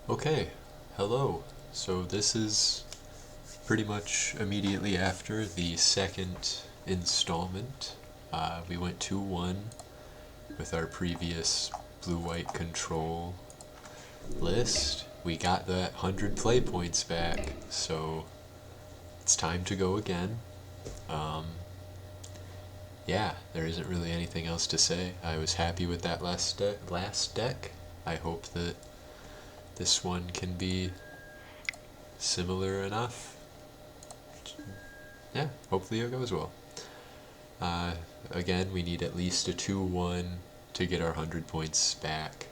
Okay, hello. So this is pretty much immediately after the second installment. We went 2-1 with our previous blue-white control list. We got that 100 play points back, so it's time to go again. Um, yeah, there isn't really anything else to say. I was happy with that last deck. I hope that this one can be similar enough. Yeah, hopefully it goes well. Uh, Again, we need at least a 2-1 to get our 100 points back.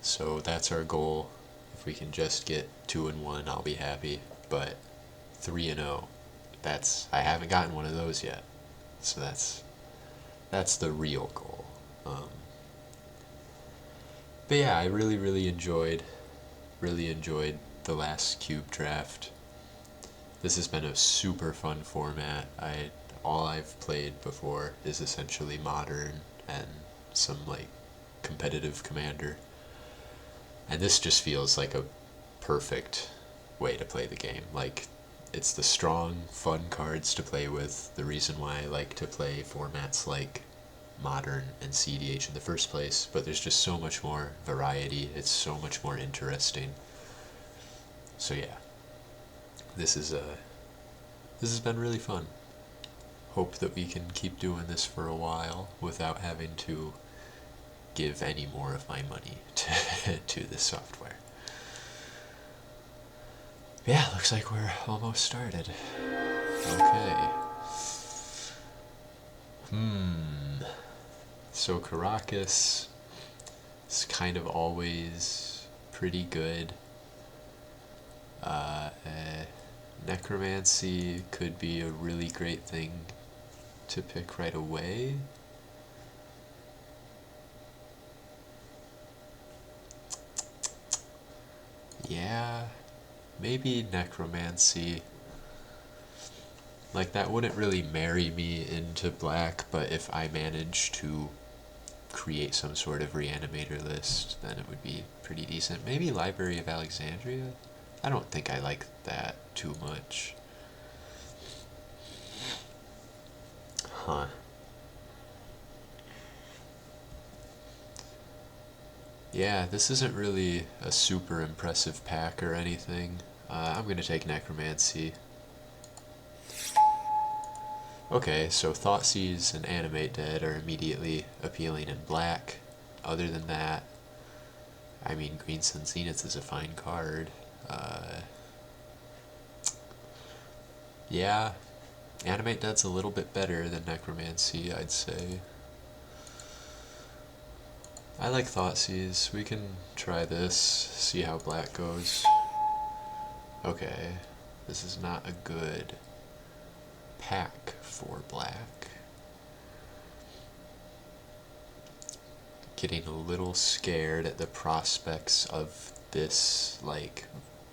So that's our goal. If we can just get 2-1, I'll be happy. But 3-0, I haven't gotten one of those yet. So that's the real goal. But yeah, I really enjoyed the last cube draft. This has been a super fun format. All I've played before is essentially modern and some like competitive commander. And this just feels like a perfect way to play the game. Like it's the strong, fun cards to play with. The reason why I like to play formats like modern and CDH in the first place, but there's just so much more variety. It's so much more interesting. So yeah, this is this has been really fun. Hope that we can keep doing this for a while without having to give any more of my money to this software. Yeah, looks like we're almost started. Okay. So Caracas is kind of always pretty good. Uh, uh, Necromancy could be a really great thing to pick right away. Yeah, maybe Necromancy. Like, that wouldn't really marry me into black, but if I manage to create some sort of reanimator list, then it would be pretty decent. Maybe Library of Alexandria? I don't think I like that too much. Huh. Yeah, this isn't really a super impressive pack or anything. I'm gonna take Necromancy. Okay, so Thoughtseize and Animate Dead are immediately appealing in black. Other than that, I mean, Green Sun Zenith is a fine card. Yeah, Animate Dead's a little bit better than Necromancy, I'd say. I like Thoughtseize. We can try this, see how black goes. Okay, this is not a good pack for black. Getting a little scared at the prospects of this, like,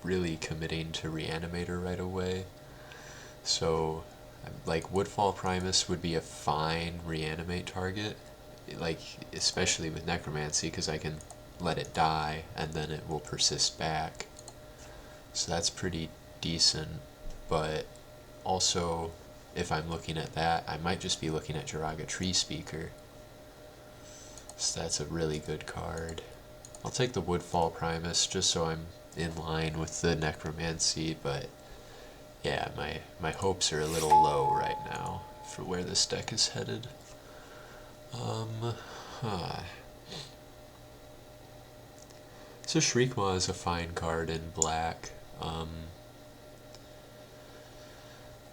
really committing to Reanimator right away. So, like, Woodfall Primus would be a fine reanimate target, like, especially with Necromancy, because I can let it die and then it will persist back. So that's pretty decent, but also, if I'm looking at that, I might just be looking at Jiraga Tree Speaker. So that's a really good card. I'll take the Woodfall Primus just so I'm in line with the Necromancy, but yeah, my hopes are a little low right now for where this deck is headed. Huh. So Shriekmaw is a fine card in black.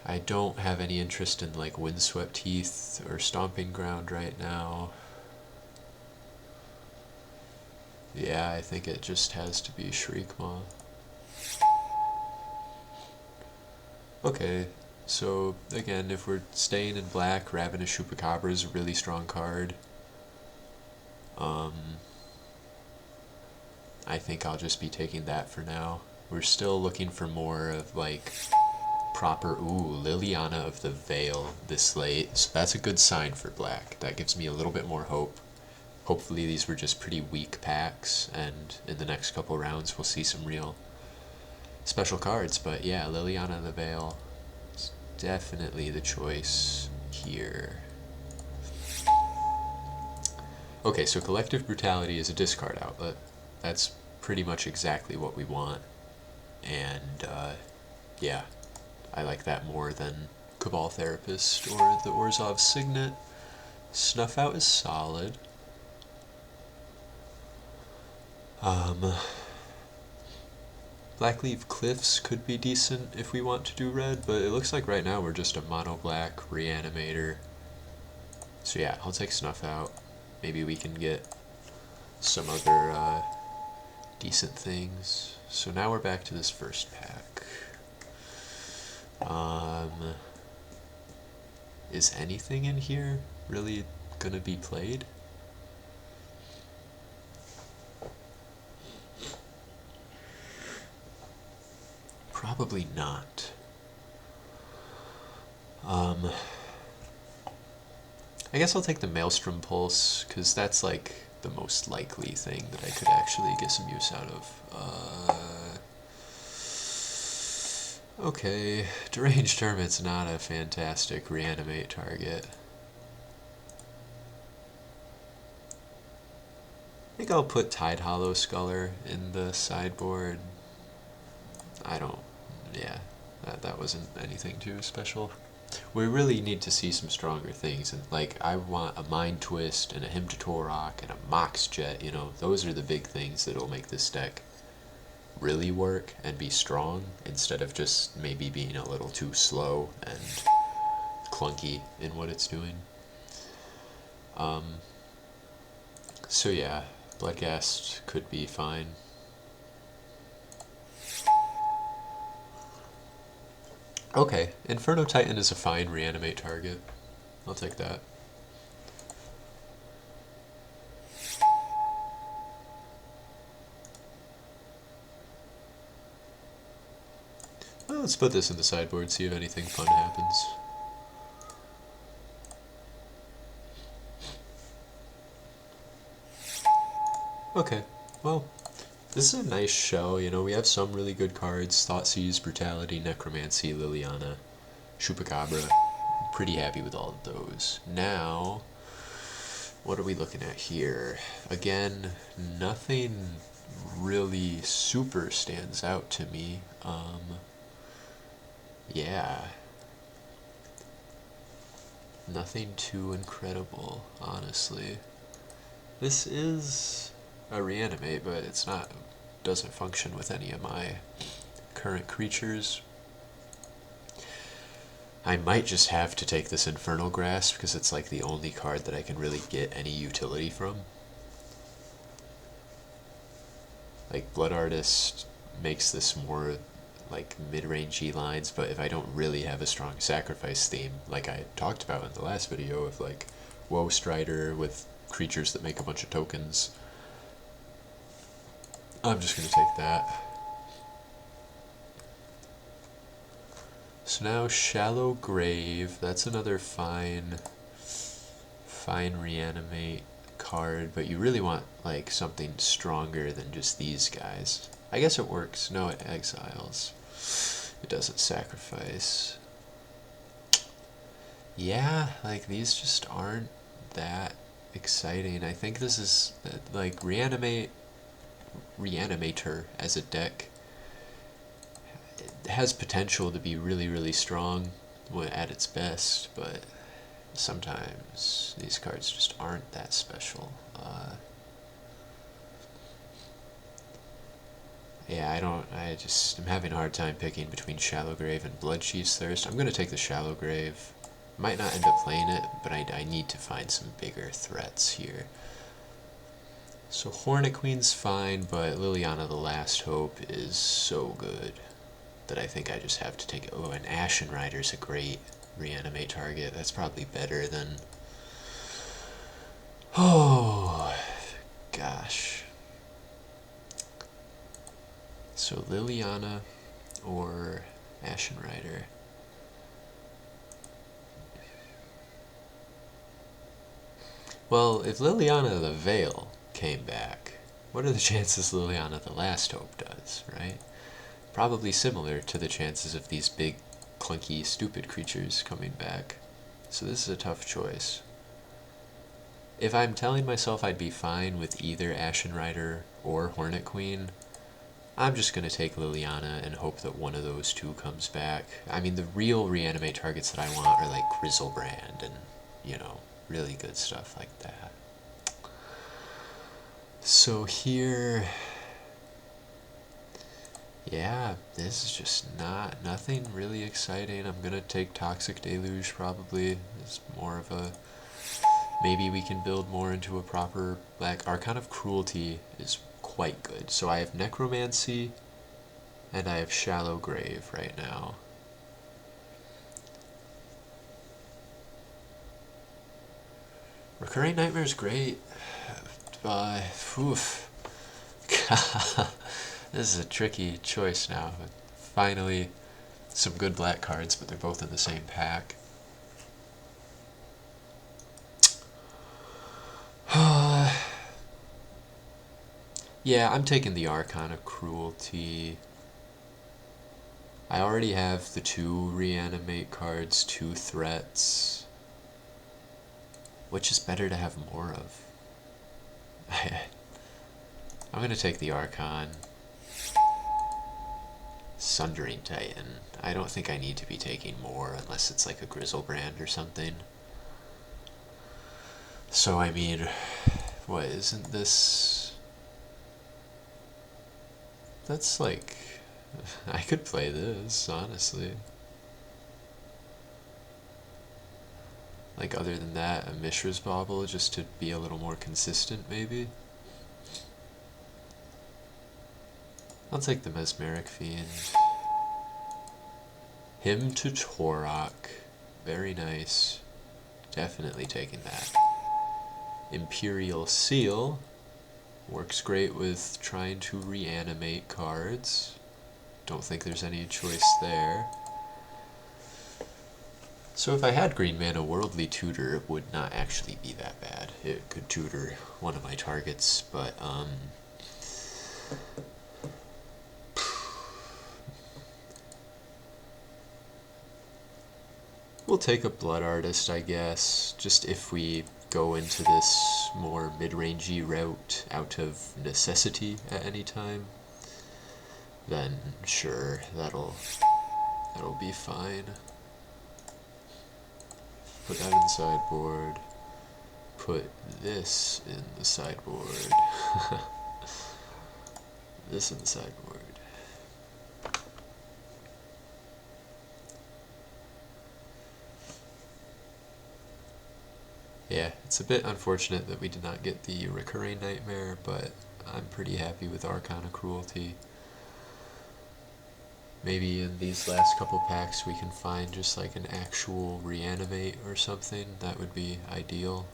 I don't have any interest in like Windswept Heath or Stomping Ground right now. Yeah, I think it just has to be Shriekmaw. Okay, so again, if we're staying in black, Ravenous Chupacabra is a really strong card. I think I'll just be taking that for now. We're still looking for more of like proper, Liliana of the Veil this late, so that's a good sign for black. That gives me a little bit more hope. hopefully these were just pretty weak packs, and in the next couple rounds we'll see some real special cards. But yeah, Liliana the Veil is definitely the choice here. Okay, so Collective Brutality is a discard outlet. That's pretty much exactly what we want. And yeah, I like that more than Cabal Therapist or the Orzhov Signet. Snuff Out is solid. Blackleaf Cliffs could be decent if we want to do red, but it looks like right now we're just a mono black Reanimator. So yeah, I'll take Snuff Out. Maybe we can get some other decent things. So now we're back to this first pack. Is anything in here really gonna be played? Probably not. I guess I'll take the Maelstrom Pulse, because that's like the most likely thing that I could actually get some use out of. Okay, Deranged Hermit's not a fantastic reanimate target. I think I'll put Tide Hollow Sculler in the sideboard. Yeah, that wasn't anything too special. We really need to see some stronger things, and like I want a Mind Twist and a Hymn to Torok and a Mox Jet, you know, those are the big things that'll make this deck really work and be strong, instead of just maybe being a little too slow and clunky in what it's doing. So yeah, Bloodghast could be fine. Okay, Inferno Titan is a fine reanimate target. I'll take that. Well, let's put this in the sideboard, see if anything fun happens. Okay, well, this is a nice show, you know, we have some really good cards. Thoughtseize, Brutality, Necromancy, Liliana, Chupacabra. Pretty happy with all of those. Now, what are we looking at here? Again, nothing really super stands out to me. Yeah. Nothing too incredible, honestly. This is a reanimate, but it's not, doesn't function with any of my current creatures. I might just have to take this Infernal Grasp because it's like the only card that I can really get any utility from. Like Blood Artist makes this more like mid-rangey lines, but if I don't really have a strong sacrifice theme, like I talked about in the last video of like Woe Strider with creatures that make a bunch of tokens, I'm just going to take that. So now Shallow Grave, that's another fine reanimate card, but you really want like something stronger than just these guys. I guess it works. No, it exiles. It doesn't sacrifice. Yeah, like these just aren't that exciting. I think this is like Reanimator as a deck. It has potential to be really, really strong at its best, but sometimes these cards just aren't that special. Yeah, I'm having a hard time picking between Shallow Grave and Bloodchief's Thirst. I'm going to take the Shallow Grave. Might not end up playing it, but I need to find some bigger threats here. So Hornet Queen's fine, but Liliana the Last Hope is so good that I think I just have to take it. Oh, and Ashen Rider's a great reanimate target. That's probably better than... Oh, gosh. So Liliana or Ashen Rider. Well, if Liliana the Veil came back, what are the chances Liliana the Last Hope does, right? Probably similar to the chances of these big, clunky, stupid creatures coming back. So this is a tough choice. If I'm telling myself I'd be fine with either Ashen Rider or Hornet Queen, I'm just going to take Liliana and hope that one of those two comes back. I mean, the real reanimate targets that I want are like Grizzlebrand and, you know, really good stuff like that. So here, yeah, this is just nothing really exciting. I'm gonna take Toxic Deluge probably. It's more of a, maybe we can build more into a proper, like, Archon of Cruelty is quite good. So I have Necromancy and I have Shallow Grave right now. Recurring Nightmare is great. Oof. This is a tricky choice now. Finally, some good black cards, but they're both in the same pack. Yeah, I'm taking the Archon of Cruelty. I already have the 2 reanimate cards, 2 threats. Which is better to have more of? I'm going to take the Archon. Sundering Titan. I don't think I need to be taking more unless it's like a Grizzlebrand or something. So, I mean, what, isn't this... That's like... I could play this, honestly. Like, other than that, a Mishra's Bauble, just to be a little more consistent, maybe? I'll take the Mesmeric Fiend. Hymn to Torok. Very nice. Definitely taking that. Imperial Seal. Works great with trying to reanimate cards. Don't think there's any choice there. So if I had green mana, Worldly Tutor, it would not actually be that bad. It could tutor one of my targets, but we'll take a Blood Artist, I guess, just if we go into this more mid-rangey route out of necessity at any time, then sure, that'll be fine. Put that in the sideboard. Put this in the sideboard. This in the sideboard. Yeah, it's a bit unfortunate that we did not get the Recurring Nightmare, but I'm pretty happy with Archon of Cruelty. Maybe in these last couple packs we can find just like an actual reanimate or something. That would be ideal.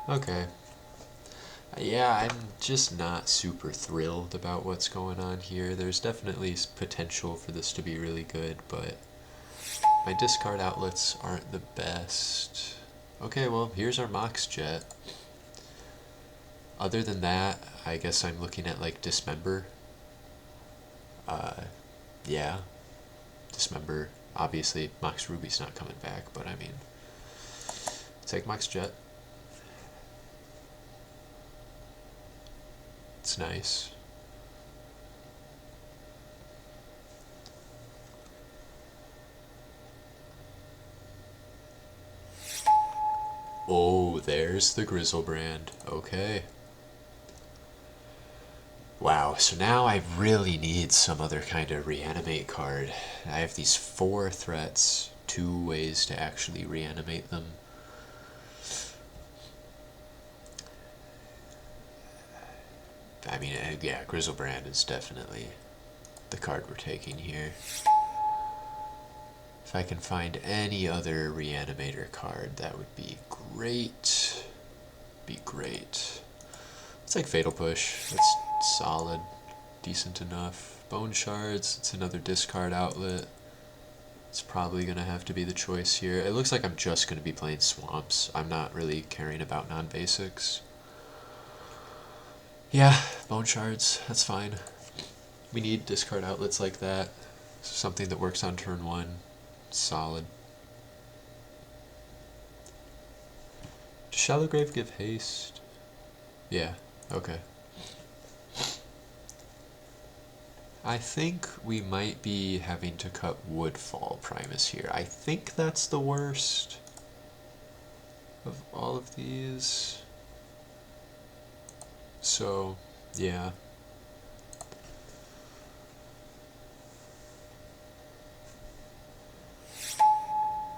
Okay. Yeah, I'm just not super thrilled about what's going on here. There's definitely potential for this to be really good, but my discard outlets aren't the best. Okay, well, here's our Mox Jet. Other than that, I guess I'm looking at like Dismember. Yeah, Dismember. Obviously, Mox Ruby's not coming back, but I mean, take Mox Jet. It's nice. Oh, there's the Grizzlebrand. Okay. Wow, so now I really need some other kind of reanimate card. I have these 4 threats, 2 ways to actually reanimate them. I mean, yeah, Grizzlebrand is definitely the card we're taking here. If I can find any other reanimator card, that would be great. Be great. It's like Fatal Push. That's solid, decent enough. Bone Shards, it's another discard outlet. It's probably going to have to be the choice here. It looks like I'm just going to be playing swamps. I'm not really caring about non-basics. Yeah, bone shards, that's fine. We need discard outlets like that. Something that works on turn one. Solid. Does Shallow Grave give haste? Yeah, okay. I think we might be having to cut Woodfall Primus here. I think that's the worst of all of these. So, yeah.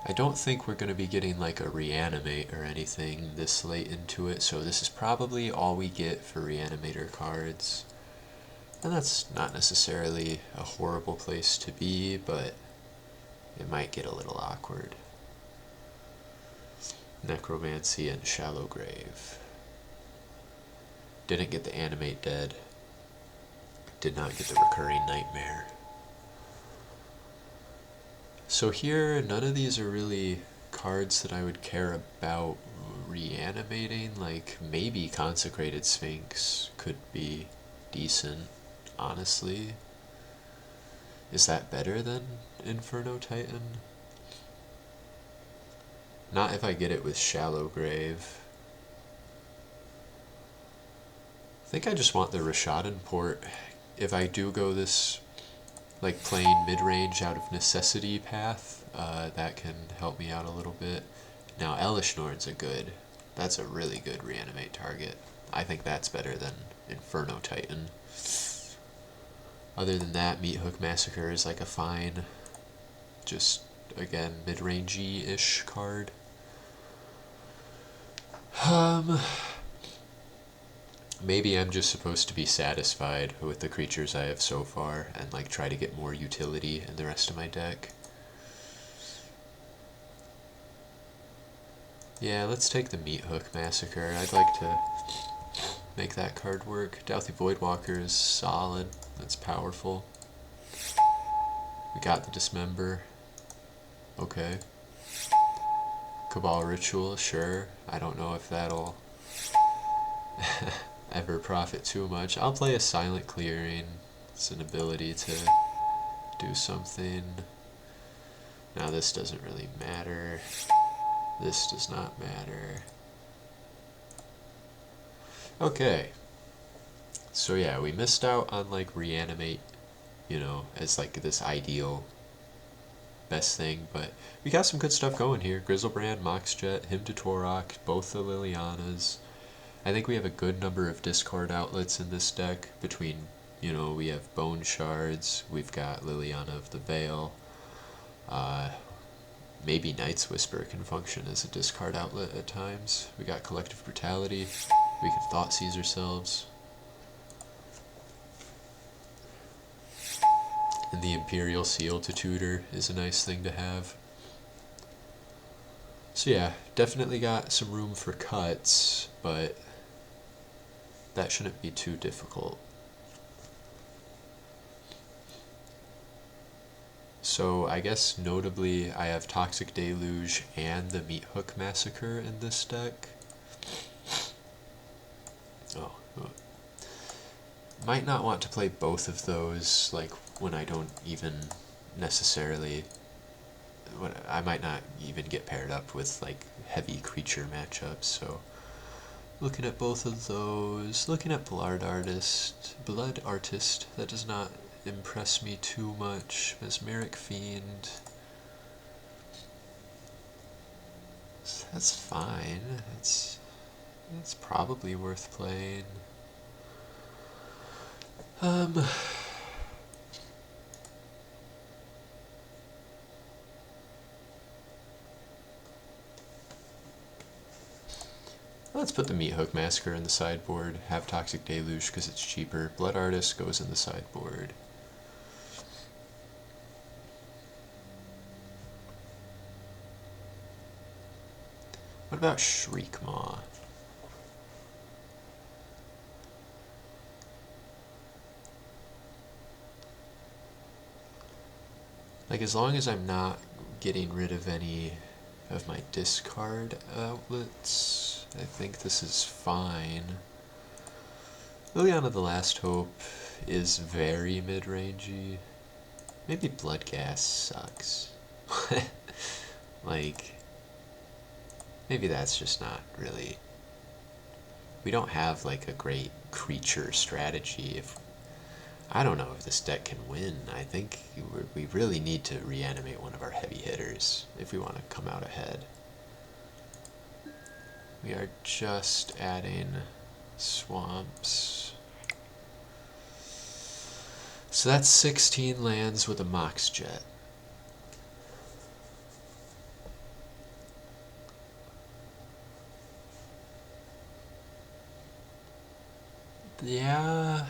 I don't think we're going to be getting like a reanimate or anything this late into it, so this is probably all we get for reanimator cards. And that's not necessarily a horrible place to be, but it might get a little awkward. Necromancy and Shallow Grave. Didn't get the Animate Dead. Did not get the Recurring Nightmare. So here, none of these are really cards that I would care about reanimating. Like, maybe Consecrated Sphinx could be decent, honestly. Is that better than Inferno Titan? Not if I get it with Shallow Grave. I think I just want the Rashadan port. If I do go this, like, playing mid-range out of necessity path, that can help me out a little bit. Now, Elish Norn's that's a really good reanimate target. I think that's better than Inferno Titan. Other than that, Meat Hook Massacre is like a fine, just, again, mid-rangey-ish card. Maybe I'm just supposed to be satisfied with the creatures I have so far and like try to get more utility in the rest of my deck. Yeah, let's take the Meat Hook Massacre. I'd like to make that card work. Douthie Voidwalker is solid. That's powerful. We got the Dismember. Okay. Cabal Ritual, sure. I don't know if that'll ever profit too much. I'll play a Silent Clearing. It's an ability to do something. Now this doesn't really matter. This does not matter. Okay. So yeah, we missed out on like reanimate, as like this ideal best thing, but we got some good stuff going here. Grizzlebrand, Moxjet, Hymn to Torok, both the Lilianas. I think we have a good number of discard outlets in this deck between, we have Bone Shards, we've got Liliana of the Veil, maybe Night's Whisper can function as a discard outlet at times. We got Collective Brutality, we can Thoughtseize ourselves. And the Imperial Seal to tutor is a nice thing to have. So yeah, definitely got some room for cuts, but that shouldn't be too difficult. So I guess notably I have Toxic Deluge and the Meat Hook Massacre in this deck. Oh. Might not want to play both of those like when I don't even necessarily, I might not even get paired up with like heavy creature matchups, so looking at both of those. Looking at Blood Artist, that does not impress me too much. Mesmeric Fiend, that's fine. It's probably worth playing. Let's put the Meat Hook Massacre in the sideboard, have Toxic Deluge because it's cheaper. Blood Artist goes in the sideboard. What about Shriekmaw? Like, as long as I'm not getting rid of any of my discard outlets, I think this is fine. Liliana the Last Hope is very mid-rangey. Maybe Bloodghast sucks. Like, maybe that's just not really... We don't have, like, a great creature strategy. I don't know if this deck can win. I think we really need to reanimate one of our heavy hitters if we want to come out ahead. We are just adding swamps. So that's 16 lands with a Mox Jet. Yeah,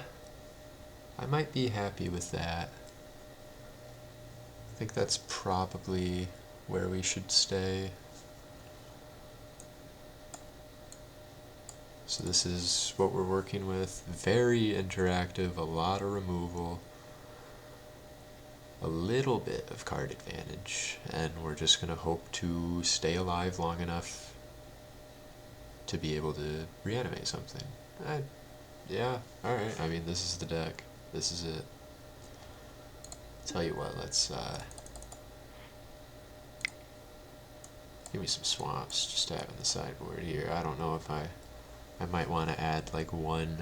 I might be happy with that. I think that's probably where we should stay. So this is what we're working with. Very interactive, a lot of removal, a little bit of card advantage, and we're just going to hope to stay alive long enough to be able to reanimate something. Yeah, alright, I mean, this is the deck. This is it. Tell you what, let's give me some swamps just to have in the sideboard here. I don't know if I might want to add like one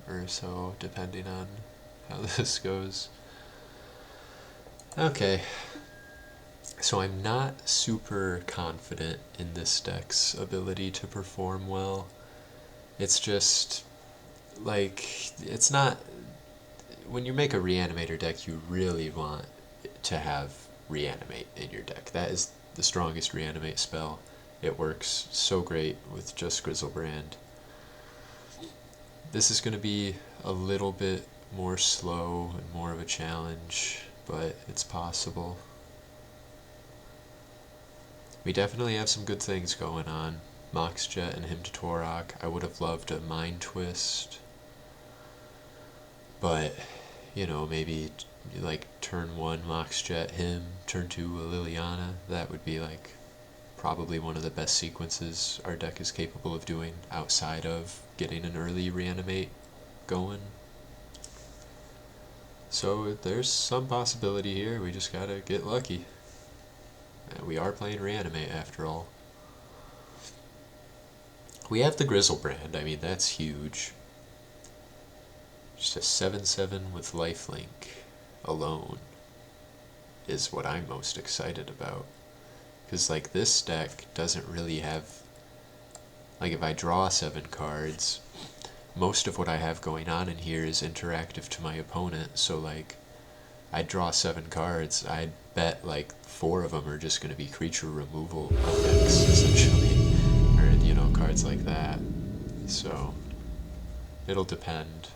or so depending on how this goes. Okay, so I'm not super confident in this deck's ability to perform well. It's just like, it's not, when you make a reanimator deck, you really want to have reanimate in your deck. That is the strongest reanimate spell. It works so great with just Grizzlebrand. This is going to be a little bit more slow and more of a challenge, but it's possible. We definitely have some good things going on. Mox Jet and Hymn to Torok. I would have loved a Mind Twist, but you know, maybe like turn 1 Mox Jet Hymn, turn 2 a Liliana. That would be like probably one of the best sequences our deck is capable of doing outside of getting an early reanimate going. So there's some possibility here, we just gotta get lucky. We are playing reanimate after all. We have the Grizzlebrand, I mean that's huge. Just a 7/7 with lifelink alone is what I'm most excited about. Because like this deck doesn't really have, like if I draw 7 cards, most of what I have going on in here is interactive to my opponent, so like I draw 7 cards, I bet like 4 of them are just going to be creature removal effects essentially, or you know, cards like that. So it'll depend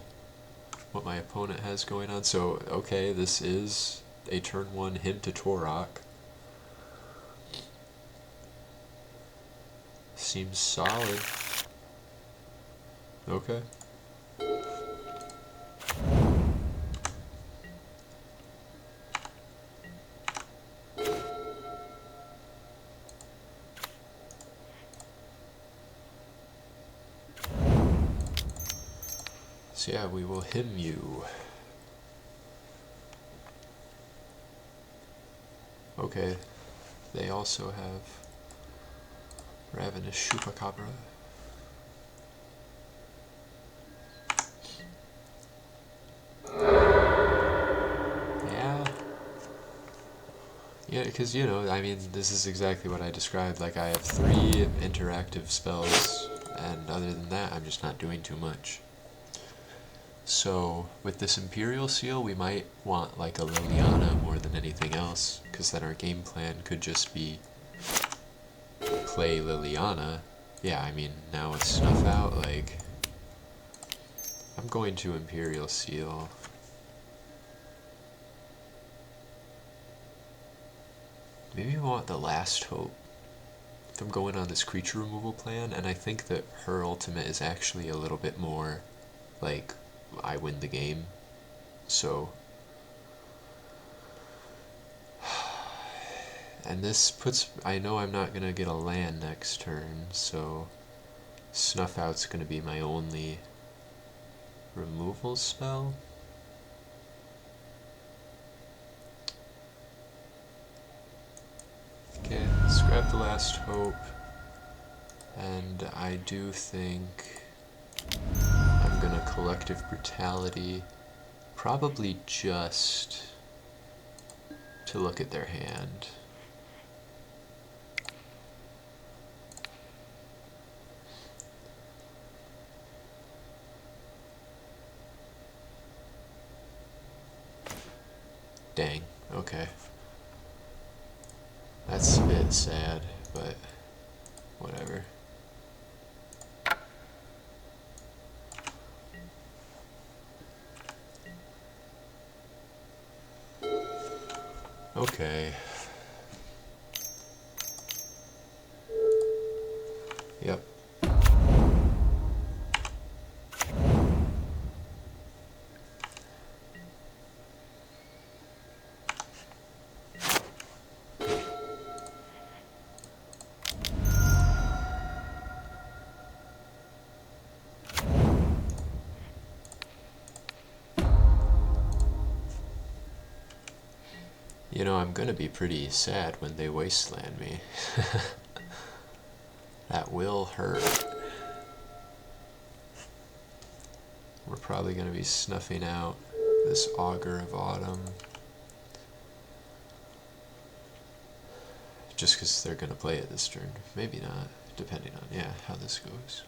what my opponent has going on. So okay, this is a turn 1 Hymn to Torok. Seems solid. Okay. So yeah, we will hymn you. Okay, they also have Ravenous Chupacabra. Yeah, because, you know, I mean, this is exactly what I described. Like, I have 3 interactive spells, and other than that, I'm just not doing too much. So, with this Imperial Seal, we might want, like, a Liliana more than anything else, because then our game plan could just be play Liliana. Yeah, I mean, now with Snuff out, like, I'm going to Imperial Seal. Maybe we want the Last Hope. If I'm going on this creature removal plan, and I think that her ultimate is actually a little bit more like I win the game. So And this puts, I know I'm not going to get a land next turn, so Snuff Out's going to be my only removal spell. Okay, let's grab the Last Hope. And I do think I'm going to Collective Brutality, probably just to look at their hand. Dang, okay. That's a bit sad, but whatever. Okay. Yep. You know, I'm gonna be pretty sad when they wasteland me. That will hurt. We're probably gonna be snuffing out this Augur of Autumn. Just because they're gonna play it this turn. Maybe not, depending on, yeah, how this goes.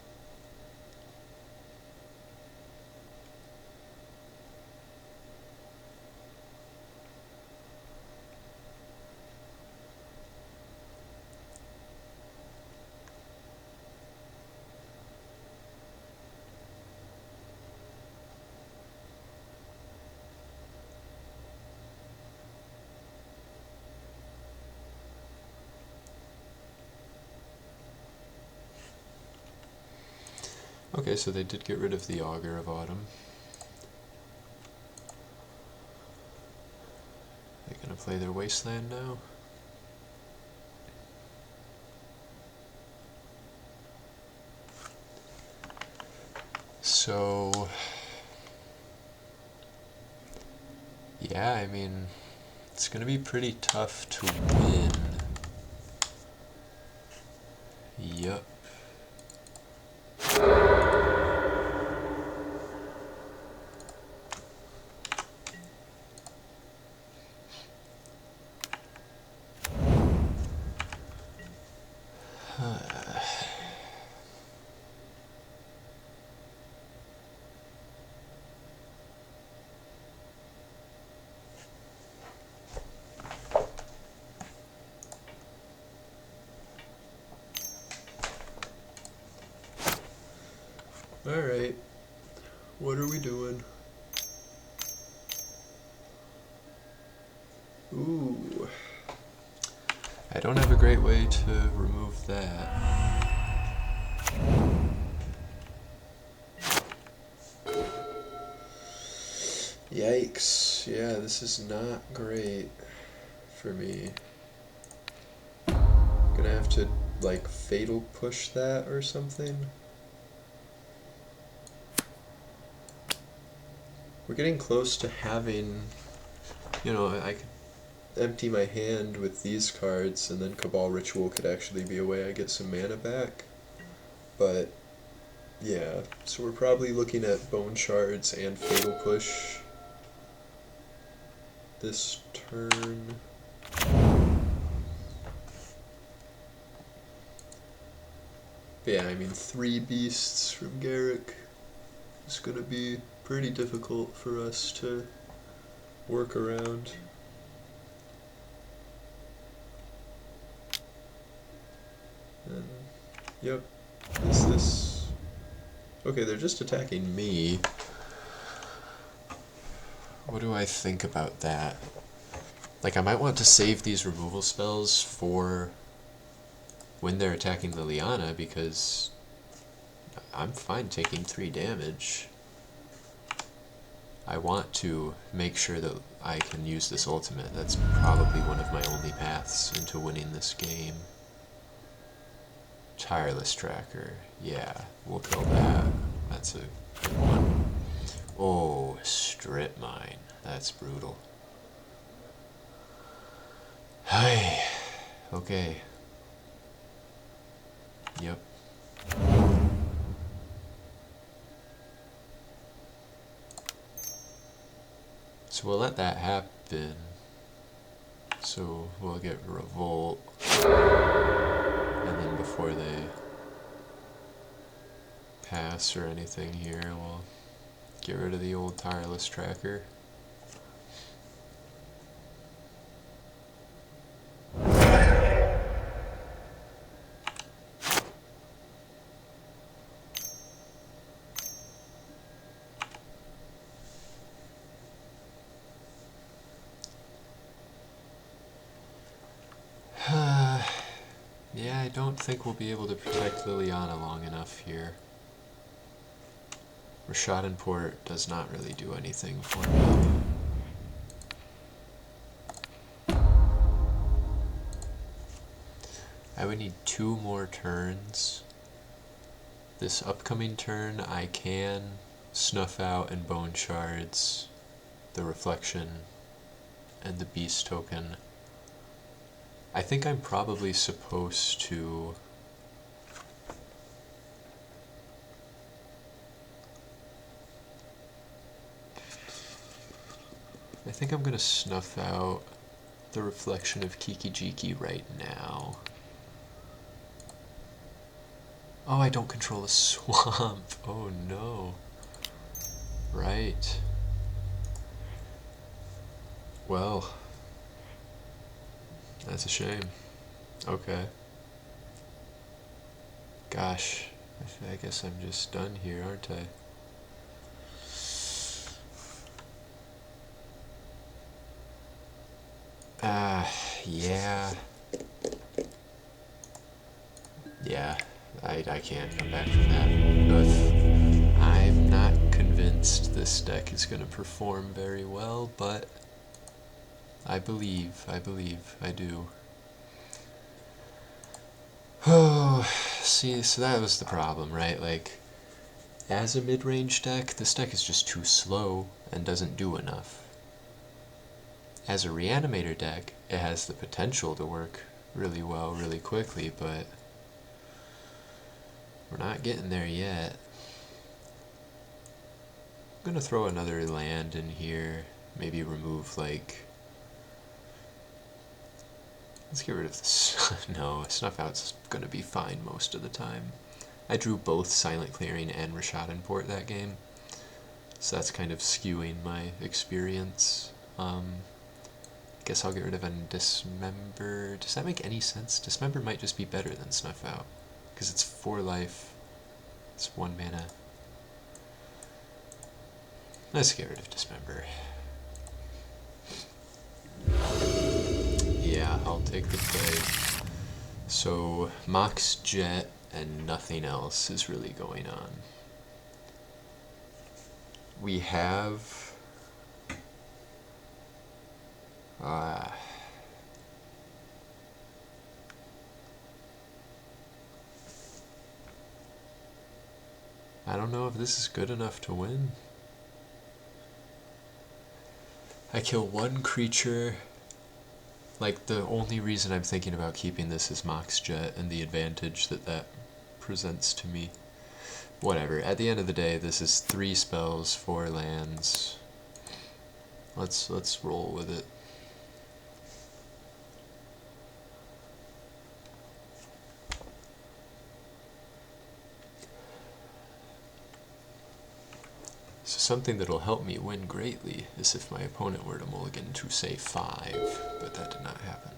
Okay, so they did get rid of the Augur of Autumn. They're gonna play their Wasteland now. So, yeah, I mean, it's gonna be pretty tough to win. Yup. Alright, what are we doing? Ooh. I don't have a great way to remove that. Yikes. Yeah, this is not great for me. Gonna have to, like, fatal push that or something. We're getting close to having, you know, I could empty my hand with these cards and then Cabal Ritual could actually be a way I get some mana back. But, yeah, so we're probably looking at Bone Shards and Fatal Push this turn. But yeah, I mean, 3 beasts from Garrick is going to be pretty difficult for us to work around. And, yep, is this... Okay, they're just attacking me. What do I think about that? Like, I might want to save these removal spells for when they're attacking Liliana, because I'm fine taking 3 damage. I want to make sure that I can use this ultimate. That's probably one of my only paths into winning this game. Tireless Tracker. Yeah, we'll kill that. That's a good one. Oh, Strip Mine. That's brutal. Hey. Okay. Yep. So we'll let that happen. So we'll get Revolt. And then before they pass or anything here, we'll get rid of the old Tireless Tracker. Yeah, I don't think we'll be able to protect Liliana long enough here. Rashad Port does not really do anything for me. I would need 2 more turns. This upcoming turn I can snuff out and bone shards the reflection and the beast token. I think I'm probably supposed to I think I'm gonna snuff out the reflection of Kiki-Jiki right now. Oh, I don't control a swamp. Oh no. Right. Well, that's a shame. Okay. Gosh, I guess I'm just done here, aren't I? Yeah. Yeah, I can't come back from that. I'm not convinced this deck is going to perform very well, but I believe, I do. Oh, see, so that was the problem, right? Like, as a mid-range deck, this deck is just too slow and doesn't do enough. As a reanimator deck, it has the potential to work really well, really quickly, but we're not getting there yet. I'm gonna throw another land in here, maybe remove like, let's get rid of this. No, Snuff Out's gonna be fine most of the time. I drew both Silent Clearing and Rashad Port that game, so that's kind of skewing my experience. Guess I'll get rid of a Dismember. Does that make any sense? Dismember might just be better than Snuff Out, because it's 4 life, it's 1 mana. Let's get rid of Dismember. Yeah, I'll take the play. So, Mox Jet and nothing else is really going on. We have... I don't know if this is good enough to win. I kill 1 creature. Like, the only reason I'm thinking about keeping this is Mox Jet and the advantage that that presents to me. Whatever, at the end of the day, this is 3 spells, 4 lands. Let's roll with it. So something that'll help me win greatly is if my opponent were to mulligan to, say, 5, but that did not happen.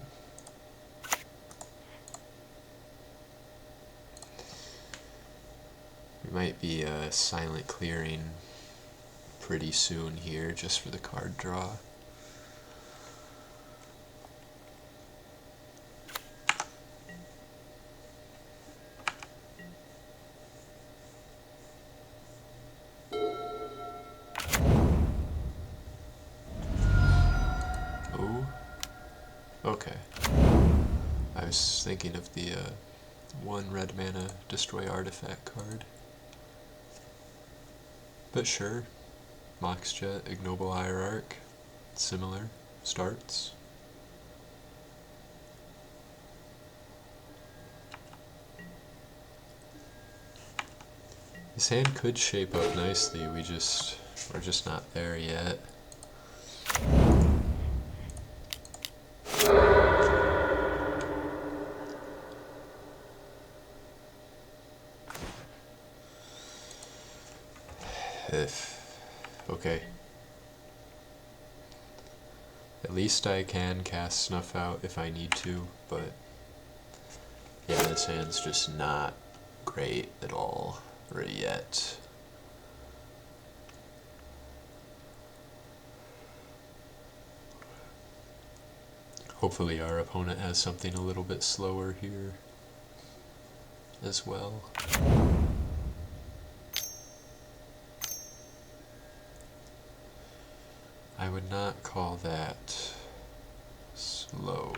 We might be silent clearing pretty soon here, just for the card draw. Okay. I was thinking of the 1 red mana destroy artifact card. But sure. Moxjet, Ignoble Hierarch, similar starts. This hand could shape up nicely, we're just not there yet. Okay. At least I can cast Snuff Out if I need to, but yeah, this hand's just not great at all, or yet. Hopefully our opponent has something a little bit slower here as well. I would not call that slow.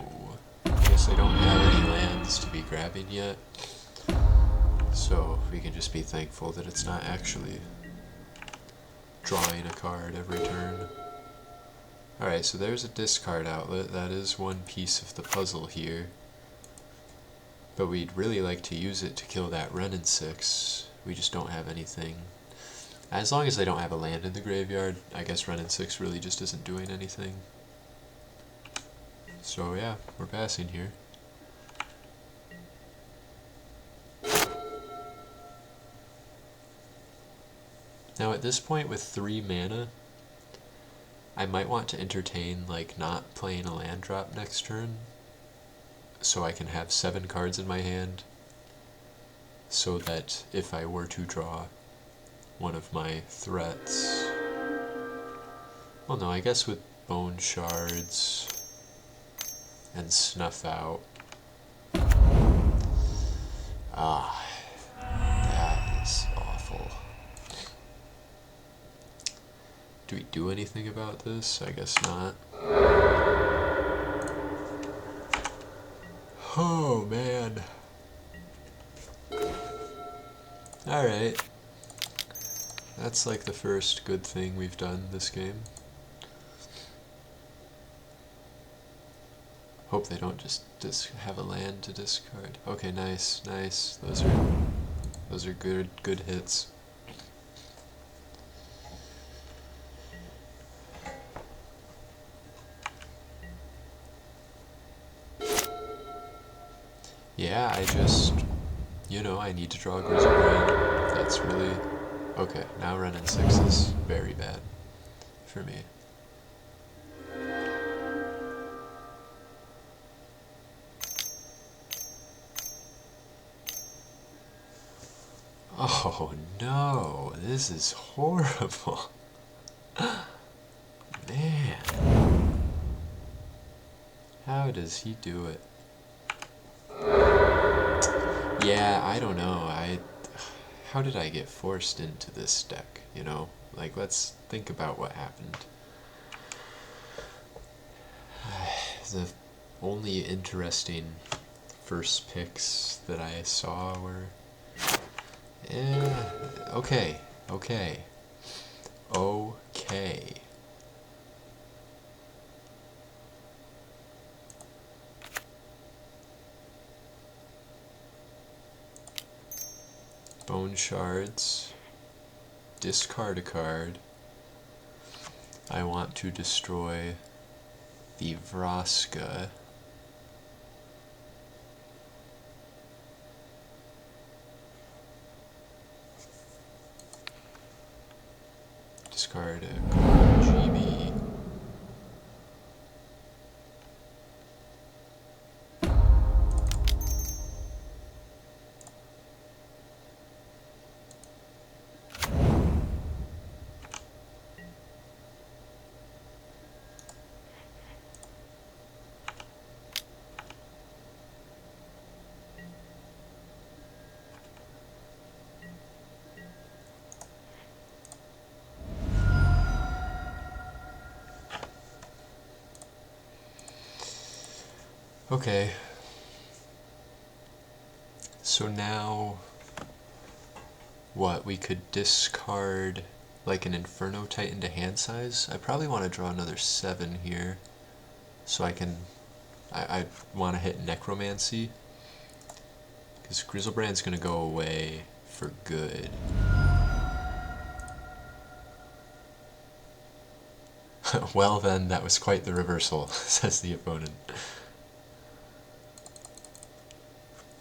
I guess they don't have any lands to be grabbing yet, so we can just be thankful that it's not actually drawing a card every turn. Alright, so there's a discard outlet. That is one piece of the puzzle here. But we'd really like to use it to kill that Renin 6. We just don't have anything. As long as they don't have a land in the graveyard, I guess Renin 6 really just isn't doing anything. So yeah, we're passing here. Now at this point with 3 mana, I might want to entertain like not playing a land drop next turn, so I can have 7 cards in my hand, so that if I were to draw one of my threats, well no, I guess with Bone Shards and Snuff Out, that is awful. Do we do anything about this? I guess not. Oh man. Alright. That's like the first good thing we've done this game. Hope they don't just have a land to discard. Okay, nice, nice. Those are good hits. Yeah, I just, I need to draw a Grizzlebrand. That's really... Okay, now Renin 6 is very bad for me. Oh no, this is horrible. Man. How does he do it? Yeah, I don't know. How did I get forced into this deck, Like, let's think about what happened. The only interesting first picks that I saw were... Okay. Bone Shards, discard a card. I want to destroy the Vraska. Discard a card, GB. Okay. So now, what, we could discard like an Inferno Titan to hand size? I probably want to draw another 7 here, so I want to hit Necromancy, because Grizzlebrand's going to go away for good. Well then, that was quite the reversal, says the opponent.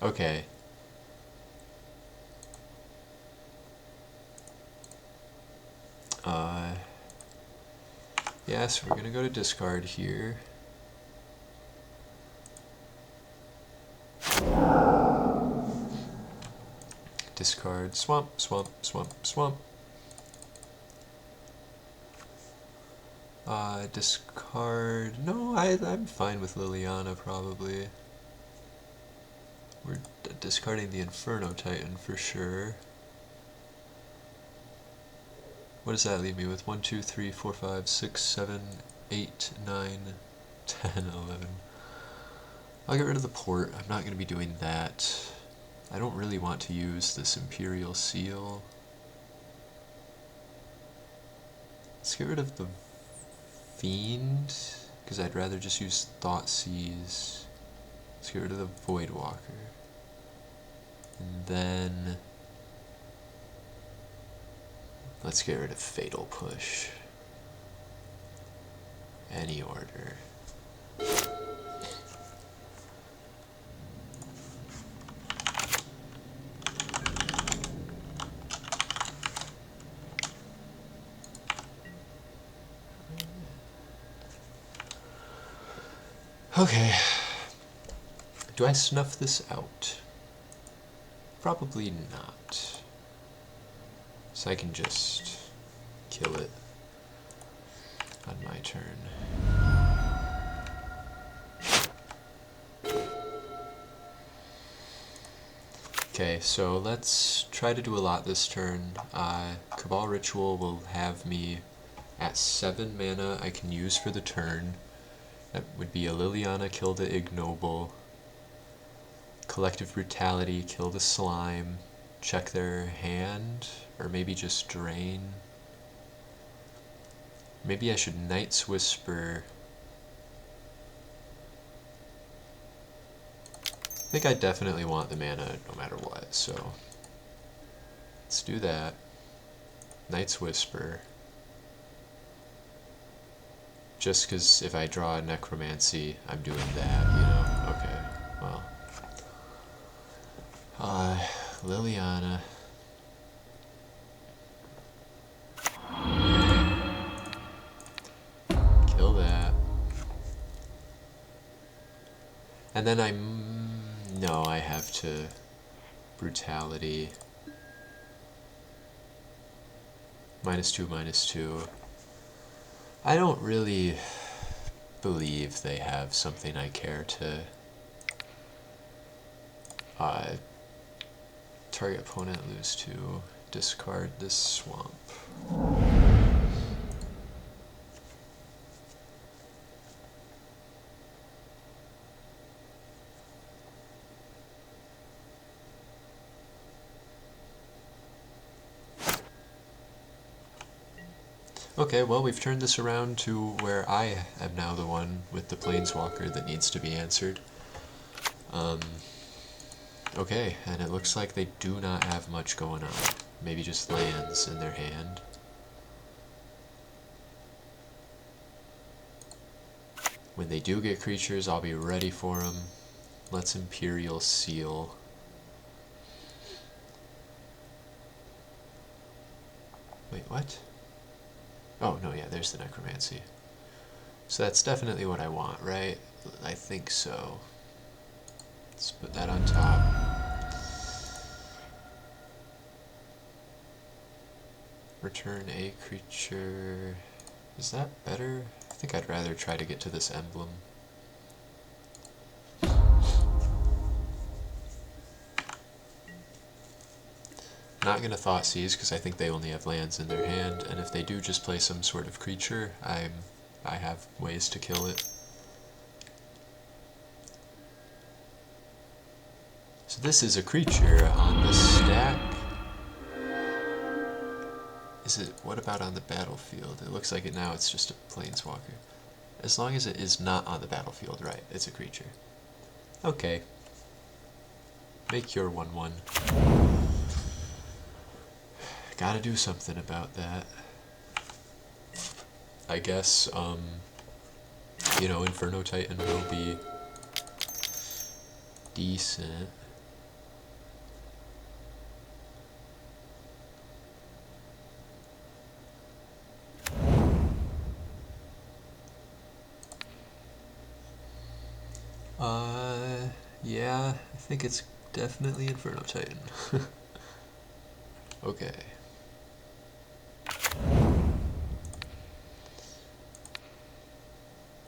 Okay. Yeah, so we're gonna go to discard here. Discard, swamp, swamp, swamp, swamp. Discard, no, I'm fine with Liliana probably. We're discarding the Inferno Titan for sure. What does that leave me with? 1, 2, 3, 4, 5, 6, 7, 8, 9, 10, 11. I'll get rid of the port. I'm not going to be doing that. I don't really want to use this Imperial Seal. Let's get rid of the Fiend, because I'd rather just use Thoughtseize. Let's get rid of the Voidwalker. And then let's get rid of Fatal Push. Any order. Okay. Do I snuff this out? Probably not. So I can just kill it on my turn. Okay, so let's try to do a lot this turn. Cabal Ritual will have me at 7 mana I can use for the turn. That would be a Liliana, kill the Ignoble. Collective Brutality, kill the Slime. Check their hand, or maybe just drain. Maybe I should Night's Whisper. I think I definitely want the mana no matter what, so let's do that. Night's Whisper. Just because if I draw a Necromancy, I'm doing that, you know? Okay, well. Liliana. Kill that. And then no, I have to Brutality. -2, -2. I don't really believe they have something I care to target opponent, lose 2, discard this swamp. Okay, well, we've turned this around to where I am now the one with the Planeswalker that needs to be answered. Okay, and it looks like they do not have much going on. Maybe just lands in their hand. When they do get creatures, I'll be ready for them. Let's Imperial Seal. Wait, what? Oh, no, yeah, there's the Necromancy. So that's definitely what I want, right? I think so. Let's put that on top. Return a creature. Is that better? I think I'd rather try to get to this emblem. Not going to Thoughtseize because I think they only have lands in their hand, and if they do just play some sort of creature, I have ways to kill it. So this is a creature on the stack. Is it, what about on the battlefield? It looks like it now, it's just a planeswalker. As long as it is not on the battlefield, right, it's a creature. Okay. Make your 1/1. Gotta do something about that. I guess, you know, Inferno Titan will be decent. Yeah, I think it's definitely Inferno Titan. Okay.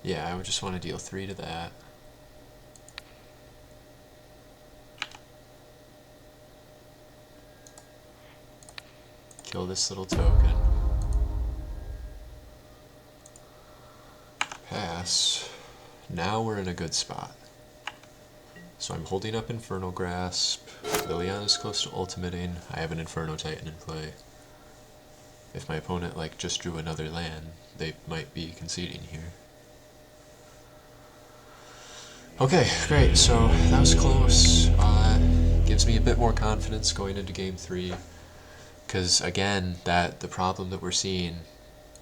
Yeah, I would just want to deal 3 to that. Kill this little token. Pass. Now we're in a good spot. So I'm holding up Infernal Grasp. Liliana's close to ultimating. I have an Inferno Titan in play. If my opponent like just drew another land, they might be conceding here. Okay, great. So that was close. Gives me a bit more confidence going into game 3. Because again, the problem that we're seeing,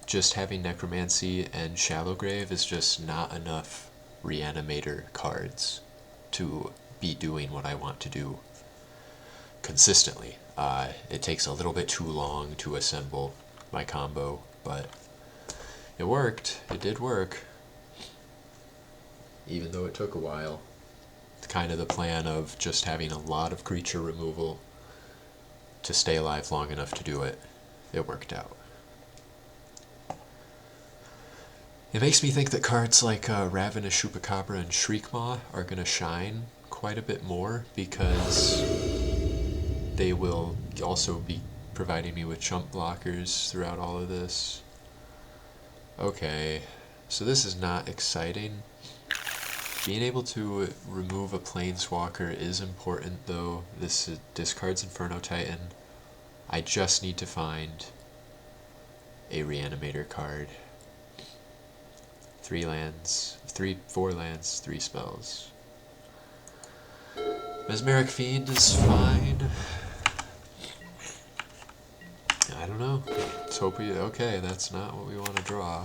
just having Necromancy and Shallow Grave is just not enough Reanimator cards to be doing what I want to do consistently. It takes a little bit too long to assemble my combo, but it worked. It did work. Even though it took a while. It's kind of the plan of just having a lot of creature removal to stay alive long enough to do it. It worked out. It makes me think that cards like Ravenous Chupacabra and Shriekmaw are going to shine quite a bit more because they will also be providing me with chump blockers throughout all of this. Okay, so this is not exciting. Being able to remove a planeswalker is important though. This discards Inferno Titan. I just need to find a Reanimator card. 4 lands, 3 spells. Mesmeric Fiend is fine. I don't know. Let's hope we, okay, that's not what we want to draw.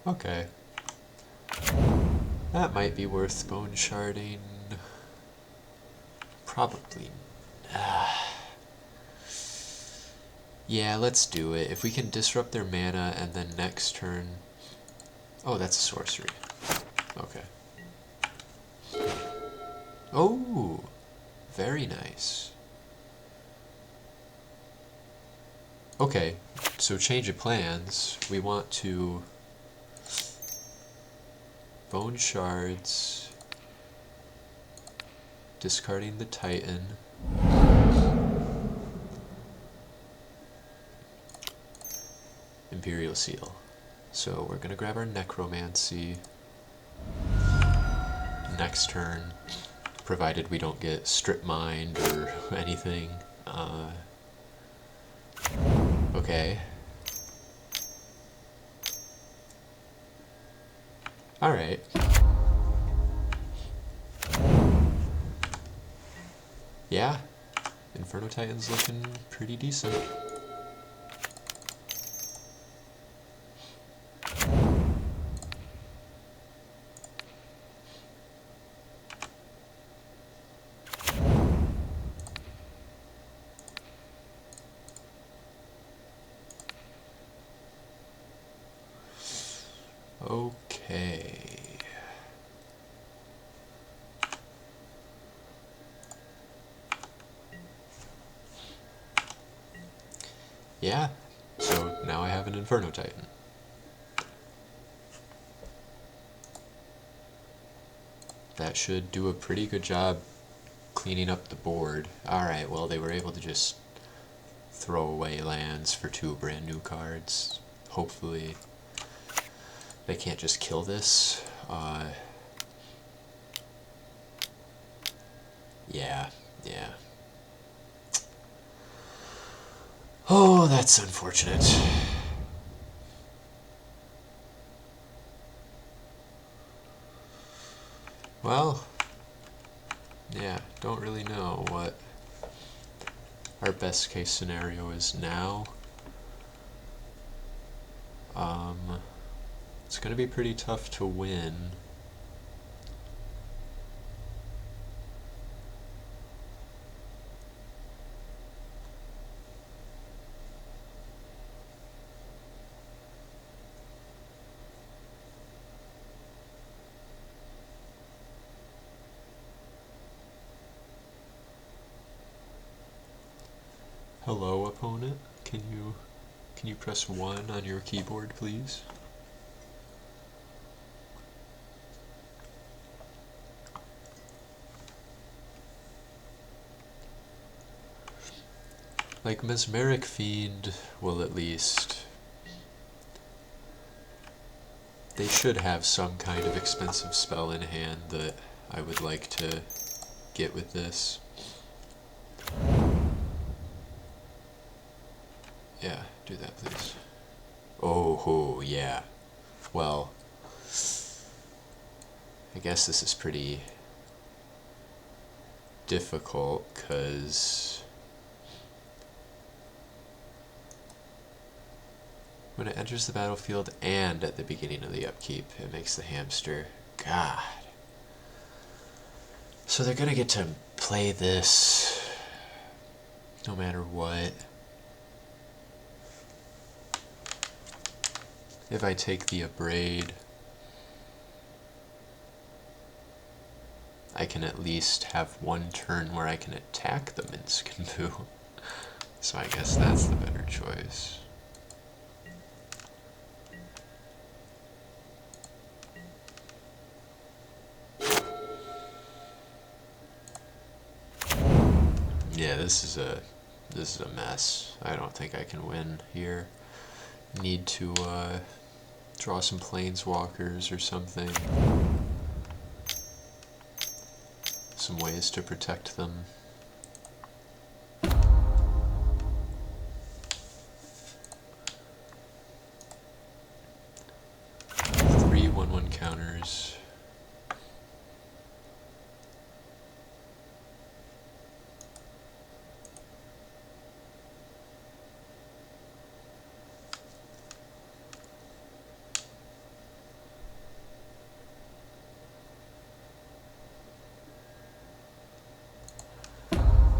Okay. That might be worth bone sharding. Probably. Yeah, let's do it. If we can disrupt their mana and then next turn... Oh, that's a sorcery. Okay. Oh! Very nice. Okay, so change of plans. We want to... Bone shards, discarding the Titan, Imperial Seal. So we're gonna grab our Necromancy next turn, provided we don't get strip mined or anything. Okay. Alright. Yeah, Inferno Titan's looking pretty decent. Okay. Yeah, so now I have an Inferno Titan. That should do a pretty good job cleaning up the board. Alright, well, they were able to just throw away lands for 2 brand new cards. Hopefully they can't just kill this. Yeah. Oh, that's unfortunate. Well, yeah, don't really know what our best case scenario is now. It's going to be pretty tough to win. Hello, opponent. Can you press 1 on your keyboard, please? Like, Mesmeric Fiend will at least... They should have some kind of expensive spell in hand that I would like to get with this. Yeah, do that, please. Oh, yeah. Well, I guess this is pretty difficult, because when it enters the battlefield and at the beginning of the upkeep, it makes the hamster. God. So they're gonna get to play this no matter what. If I take the Abrade, I can at least have one turn where I can attack the Minskenboo. So I guess that's the better choice. Yeah, this is a mess. I don't think I can win here. Need to draw some planeswalkers or something. Some ways to protect them. 3/1/1 counters.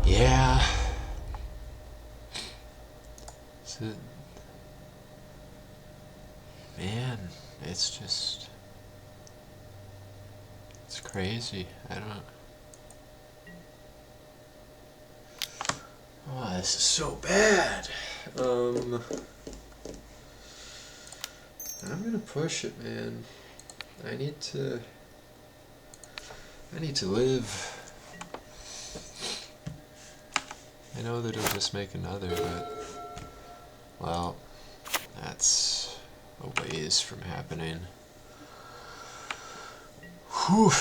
Yeah. Man, it's just... It's crazy. I don't... Oh, this is so bad. I'm gonna push it, man. I need to live. I know that it'll just make another, but... Well, that's a ways from happening. Whew.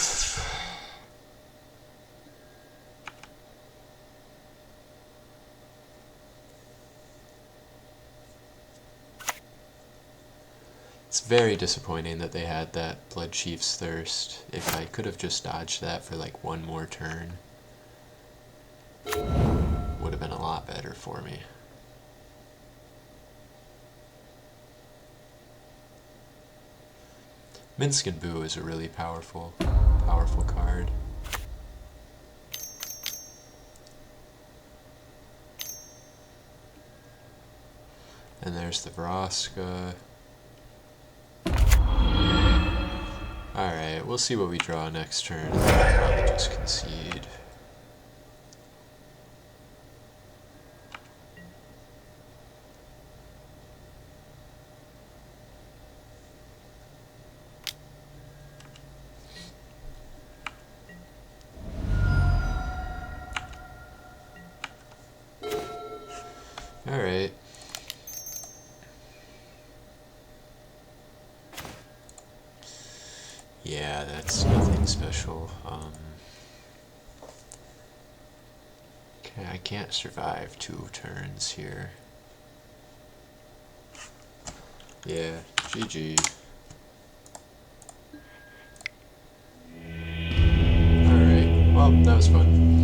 It's very disappointing that they had that Blood Chief's Thirst. If I could have just dodged that for like one more turn, would have been a lot better for me. Minskenboo is a really powerful card. And there's the Vraska. Alright, we'll see what we draw next turn. I'll probably just concede. Yeah, that's nothing special. Okay, I can't survive 2 turns here. Yeah, GG. Alright, well, that was fun.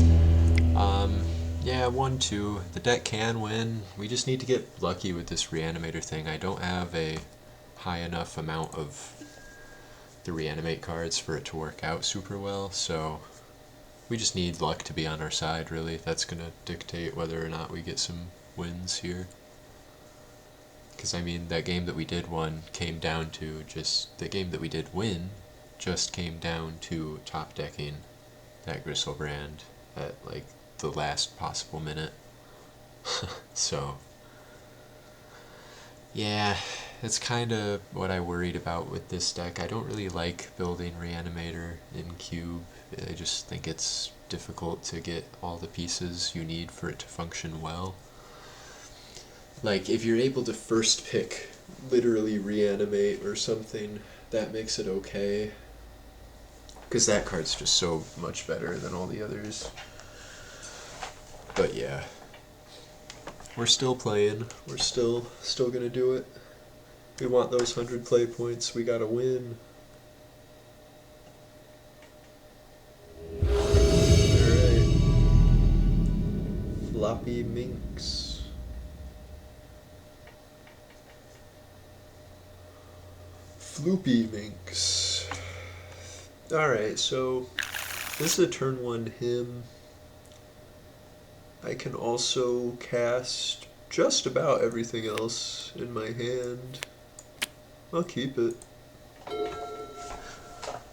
Yeah, 1-2. The deck can win. We just need to get lucky with this reanimator thing. I don't have a high enough amount of the reanimate cards for it to work out super well, so we just need luck to be on our side, really. That's going to dictate whether or not we get some wins here. Because, I mean, that game that we did win came down to just... The game that we did win just came down to top decking that Gristlebrand at, like, the last possible minute. So, yeah, it's kind of what I worried about with this deck. I don't really like building Reanimator in Cube. I just think it's difficult to get all the pieces you need for it to function well. Like, if you're able to first pick literally Reanimate or something, that makes it okay. Because that card's just so much better than all the others. But yeah, we're still playing. We're still gonna do it. We want those 100 play points. We gotta win. Alright. Floppy Minx. Floopy Minx. Alright, so this is a turn 1 hymn. I can also cast just about everything else in my hand. I'll keep it.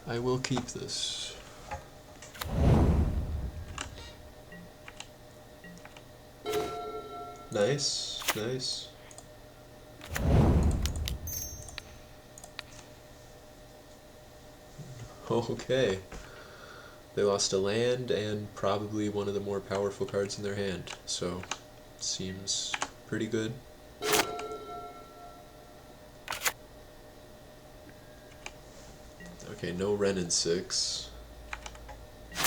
I will keep this. Nice, nice. Okay. They lost a land and probably one of the more powerful cards in their hand, so seems pretty good. Okay, no Wrenn and 6.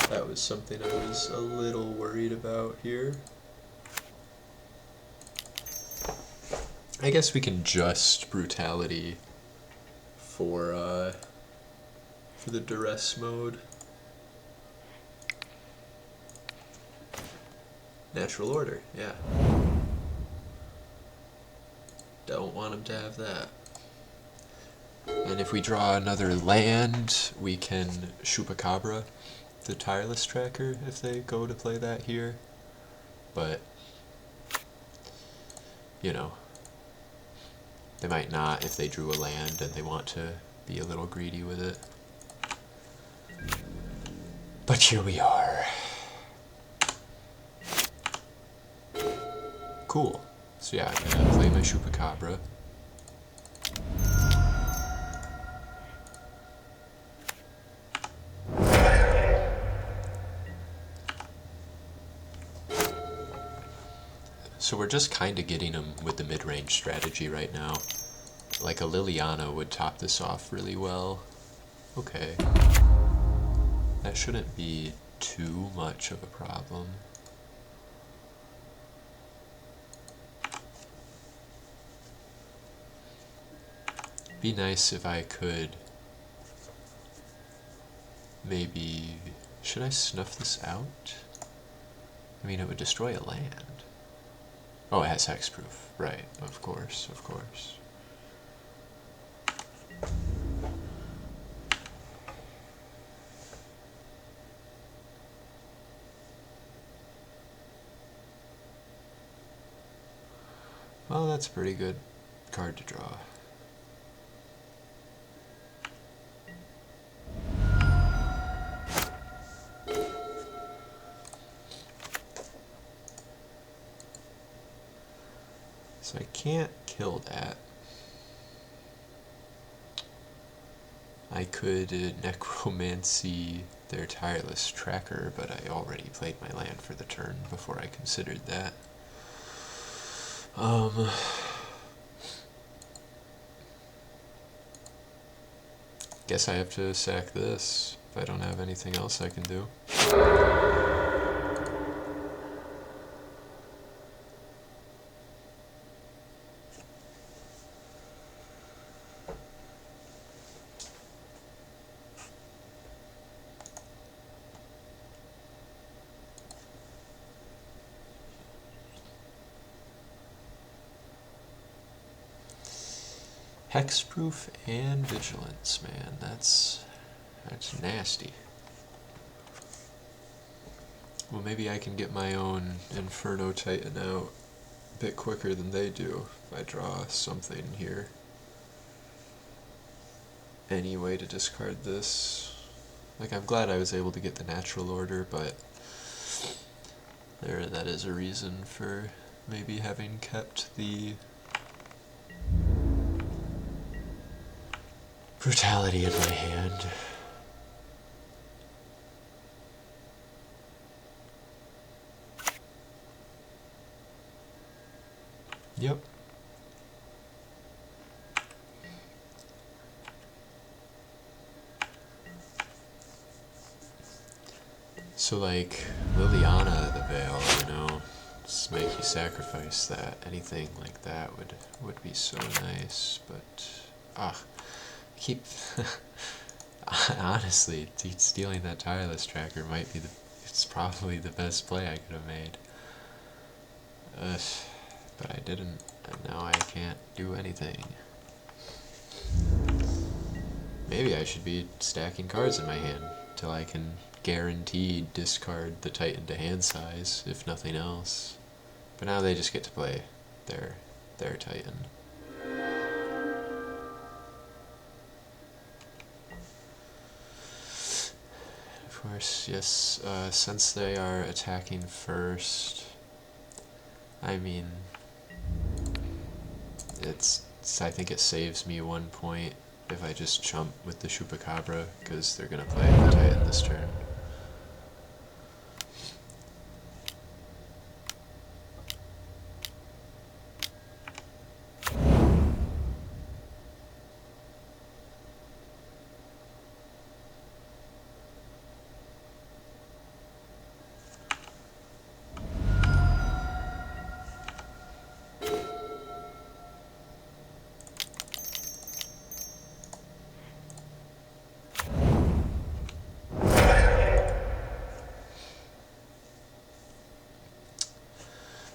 That was something I was a little worried about here. I guess we can just Brutality for the Duress mode. Natural Order, yeah. Don't want him to have that. And if we draw another land, we can Chupacabra, the Tireless Tracker, if they go to play that here. But, you know, they might not if they drew a land and they want to be a little greedy with it. But here we are. Cool. So yeah, I'm gonna play my Chupacabra. So we're just kind of getting him with the mid-range strategy right now. Like a Liliana would top this off really well. Okay. That shouldn't be too much of a problem. Be nice if I could maybe... Should I snuff this out? I mean, it would destroy a land. Oh, it has hexproof. Right, of course, of course. Well, that's a pretty good card to draw. So I can't kill that. I could necromancy their Tireless Tracker, but I already played my land for the turn before I considered that. guess I have to sack this if I don't have anything else I can do. Hexproof and Vigilance, man, that's nasty. Well, maybe I can get my own Inferno Titan out a bit quicker than they do if I draw something here. Any way to discard this? Like, I'm glad I was able to get the natural order, but that is a reason for maybe having kept the brutality in my hand. Yep. So like Liliana the Veil, you know, just make you sacrifice that. Anything like that would be so nice, but I keep honestly stealing that tireless tracker might be it's probably the best play I could have made. But I didn't, and now I can't do anything. Maybe I should be stacking cards in my hand till I can guaranteed discard the Titan to hand size, if nothing else. But now they just get to play their Titan. Of course, yes, since they are attacking first, I mean, I think it saves me 1 point if I just chump with the Chupacabra, because they're going to play the Titan this turn.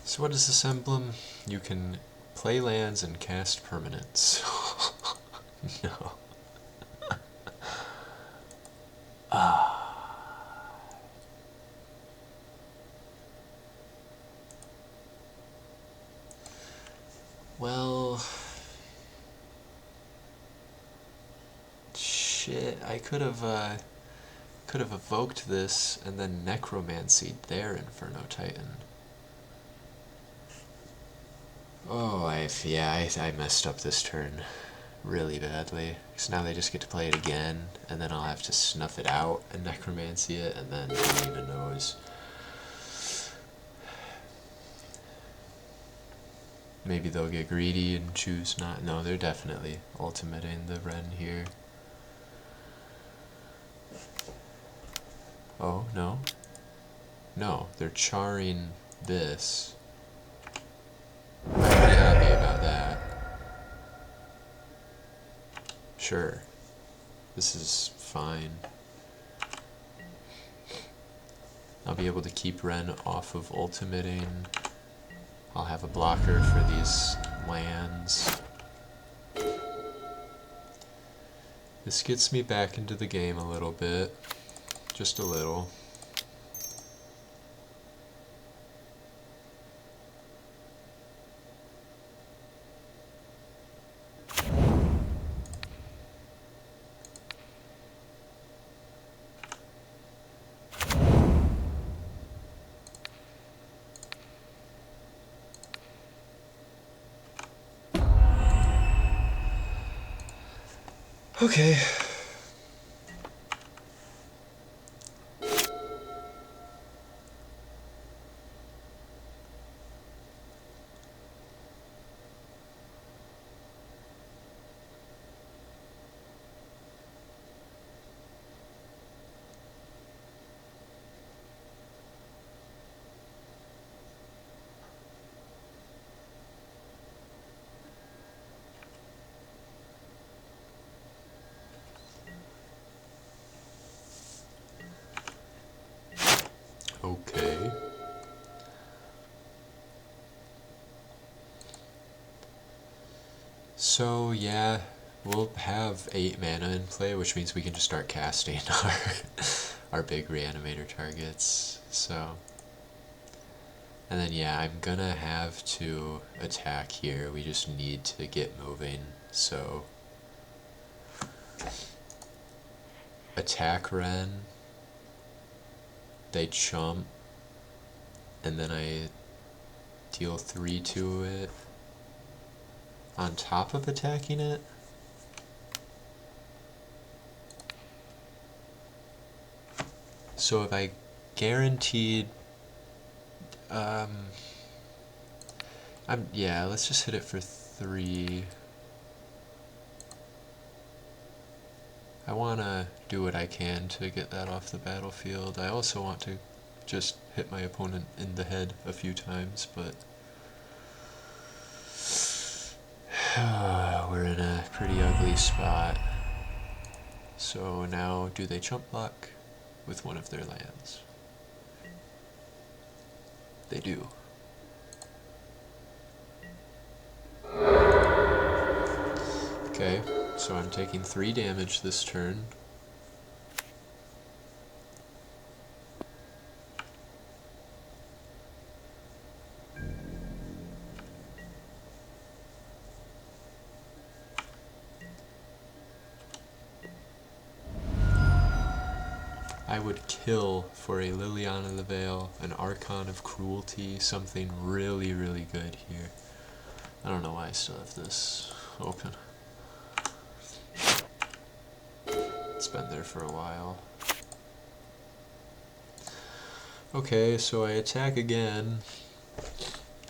So what is this emblem? You can play lands and cast permanents. No. Well, shit, I could have evoked this and then necromancied their Inferno Titan. Oh, I messed up this turn really badly. Because now they just get to play it again, and then I'll have to snuff it out and necromancy it, and then who even knows. Maybe they'll get greedy and choose not. No, they're definitely ultimating the Ren here. Oh, no. No, they're charring this. I'm pretty happy about that. Sure. This is fine. I'll be able to keep Ren off of ultimating. I'll have a blocker for these lands. This gets me back into the game a little bit. Just a little. Okay. So yeah, we'll have 8 mana in play, which means we can just start casting our big reanimator targets. So, and then yeah, I'm gonna have to attack here. We just need to get moving. So attack Ren, they chump, and then I deal 3 to it on top of attacking it. So if I guaranteed, yeah, let's just hit it for 3. I want to do what I can to get that off the battlefield. I also want to just hit my opponent in the head a few times, but we're in a pretty ugly spot. So now, do they chump block with one of their lands? They do. Okay, so I'm taking 3 damage this turn. I would kill for a Liliana of the Veil, an Archon of Cruelty, something really, really good here. I don't know why I still have this open. It's been there for a while. Okay, so I attack again.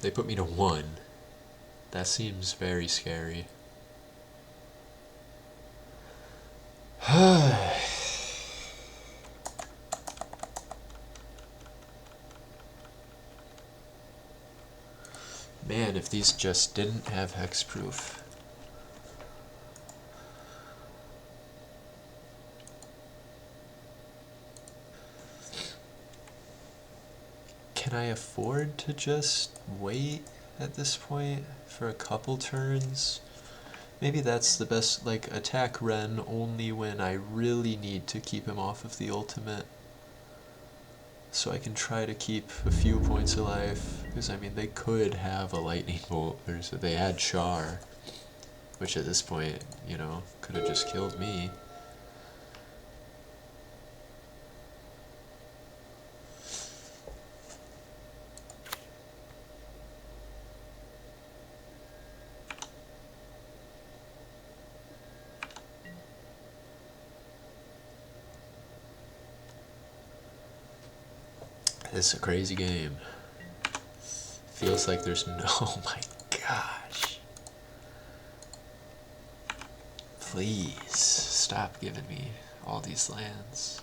They put me to 1. That seems very scary. Man, if these just didn't have hexproof. Can I afford to just wait at this point for a couple turns? Maybe that's the best, like, attack Ren only when I really need to keep him off of the ultimate. So I can try to keep a few points alive, because I mean they could have a lightning bolt, or so they had Char, which at this point, you know, could have just killed me. This is a crazy game. Feels like there's no, oh my gosh. Please, stop giving me all these lands.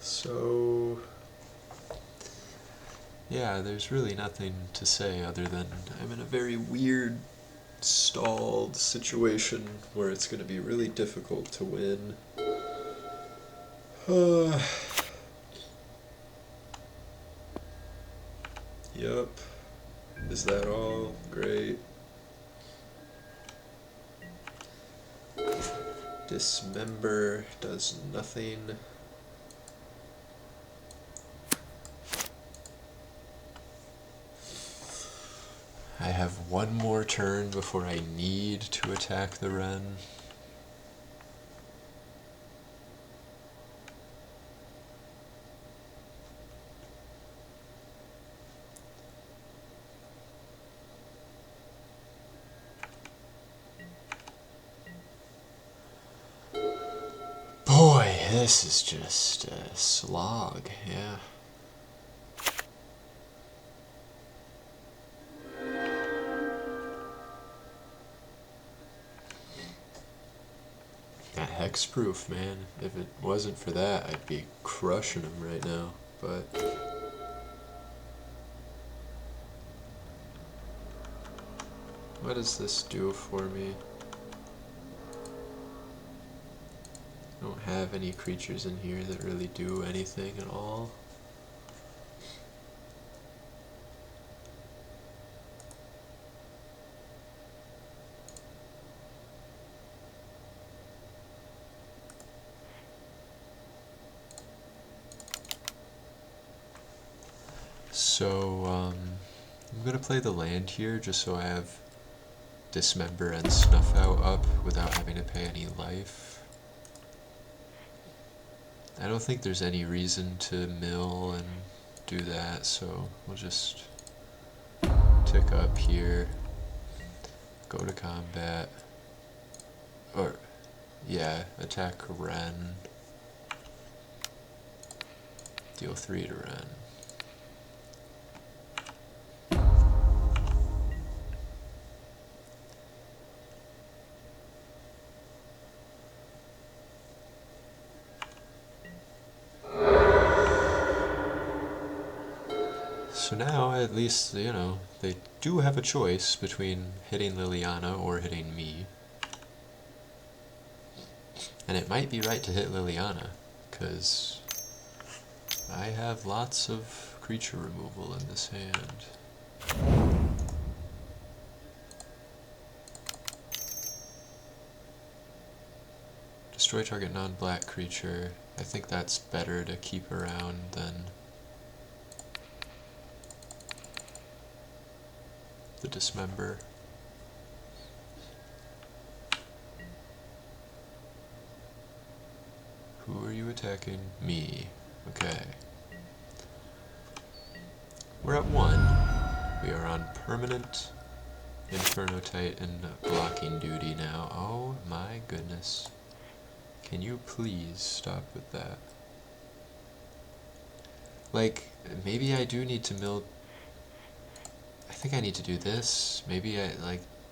So, yeah, there's really nothing to say other than I'm in a very weird, stalled situation where it's going to be really difficult to win. Yep. Is that all? Great. Dismember does nothing. I have one more turn before I need to attack the Ren. Boy, this is just a slog, yeah. That hexproof, man. If it wasn't for that, I'd be crushing him right now, but what does this do for me? I don't have any creatures in here that really do anything at all. So, I'm gonna play the land here just so I have Dismember and Snuff Out up without having to pay any life. I don't think there's any reason to mill and do that, so we'll just tick up here, go to combat, or yeah, attack Ren, deal 3 to Ren. So now, at least, you know, they do have a choice between hitting Liliana or hitting me. And it might be right to hit Liliana, because I have lots of creature removal in this hand. Destroy target non-black creature. I think that's better to keep around than the Dismember. Who are you attacking? Me. Okay. We're at 1. We are on permanent Inferno Titan blocking duty now. Oh my goodness. Can you please stop with that? Like, maybe I do need to mill. I think I need to do this. Maybe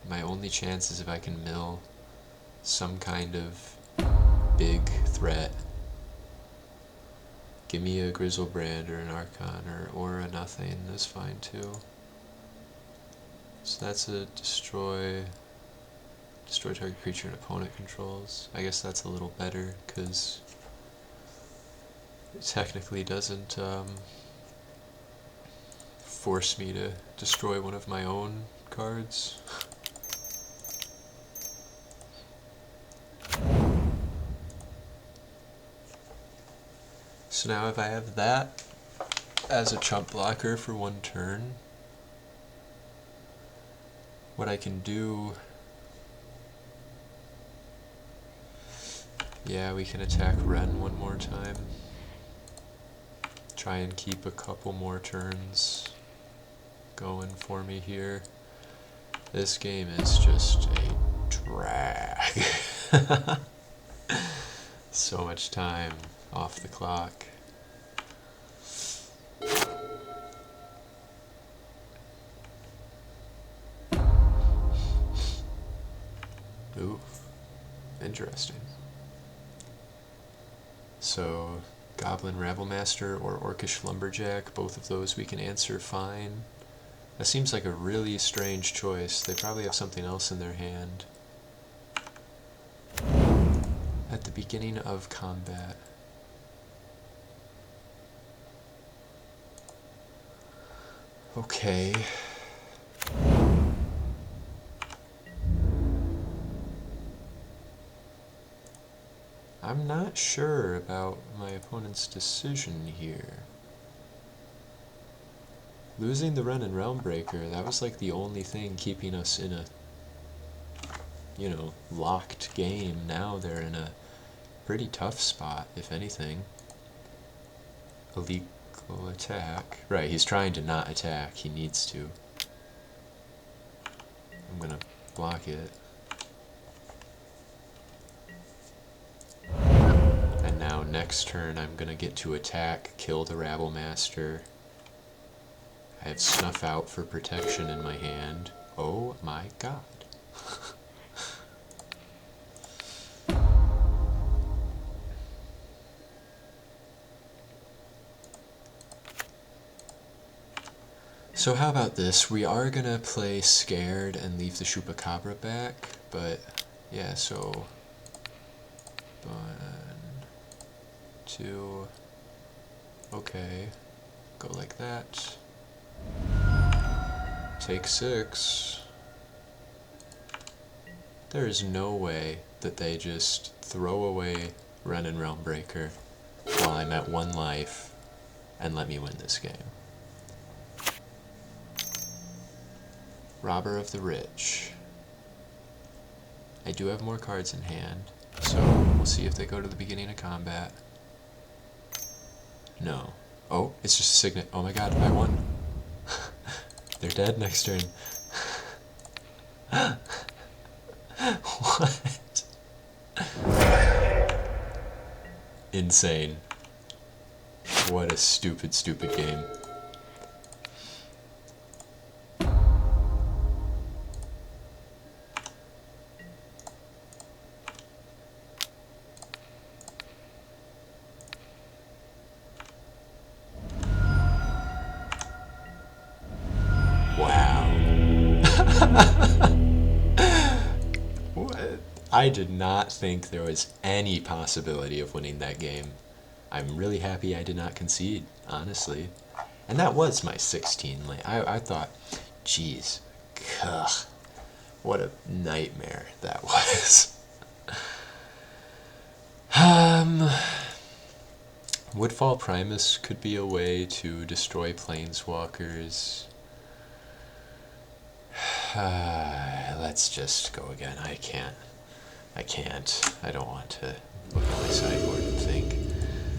my only chance is if I can mill some kind of big threat. Give me a Grizzlebrand or an Archon or a nothing is fine too. So that's a destroy target creature an opponent controls. I guess that's a little better because it technically doesn't force me to destroy one of my own cards. So now if I have that as a chump blocker for 1 turn, what I can do, yeah, we can attack Ren 1 more time. Try and keep a couple more turns going for me here. This game is just a drag. So much time off the clock. Ooh, interesting. So, Goblin Rabblemaster or Orcish Lumberjack, both of those we can answer fine. That seems like a really strange choice. They probably have something else in their hand. At the beginning of combat. Okay. I'm not sure about my opponent's decision here. Losing the Ren and Realmbreaker, that was like the only thing keeping us in a, you know, locked game. Now they're in a pretty tough spot, if anything. Illegal attack. Right, he's trying to not attack. He needs to. I'm gonna block it. And now next turn I'm gonna get to attack, kill the Rabblemaster. I have Snuff Out for protection in my hand. Oh my god. So how about this? We are gonna play Scared and leave the Chupacabra back, but yeah, so 1, 2, okay, go like that. Take 6. There is no way that they just throw away Ren and Realmbreaker while I'm at 1 life and let me win this game. Robber of the Rich. I do have more cards in hand, so we'll see if they go to the beginning of combat. No. Oh, it's just a signet. Oh my god, I won. They're dead next turn. What? Insane. What a stupid, stupid game. I did not think there was any possibility of winning that game. I'm really happy I did not concede, honestly. And that was my 16 lane. I thought, geez, ugh, what a nightmare that was. Woodfall Primus could be a way to destroy planeswalkers. Let's just go again. I can't. I don't want to look at my sideboard and think.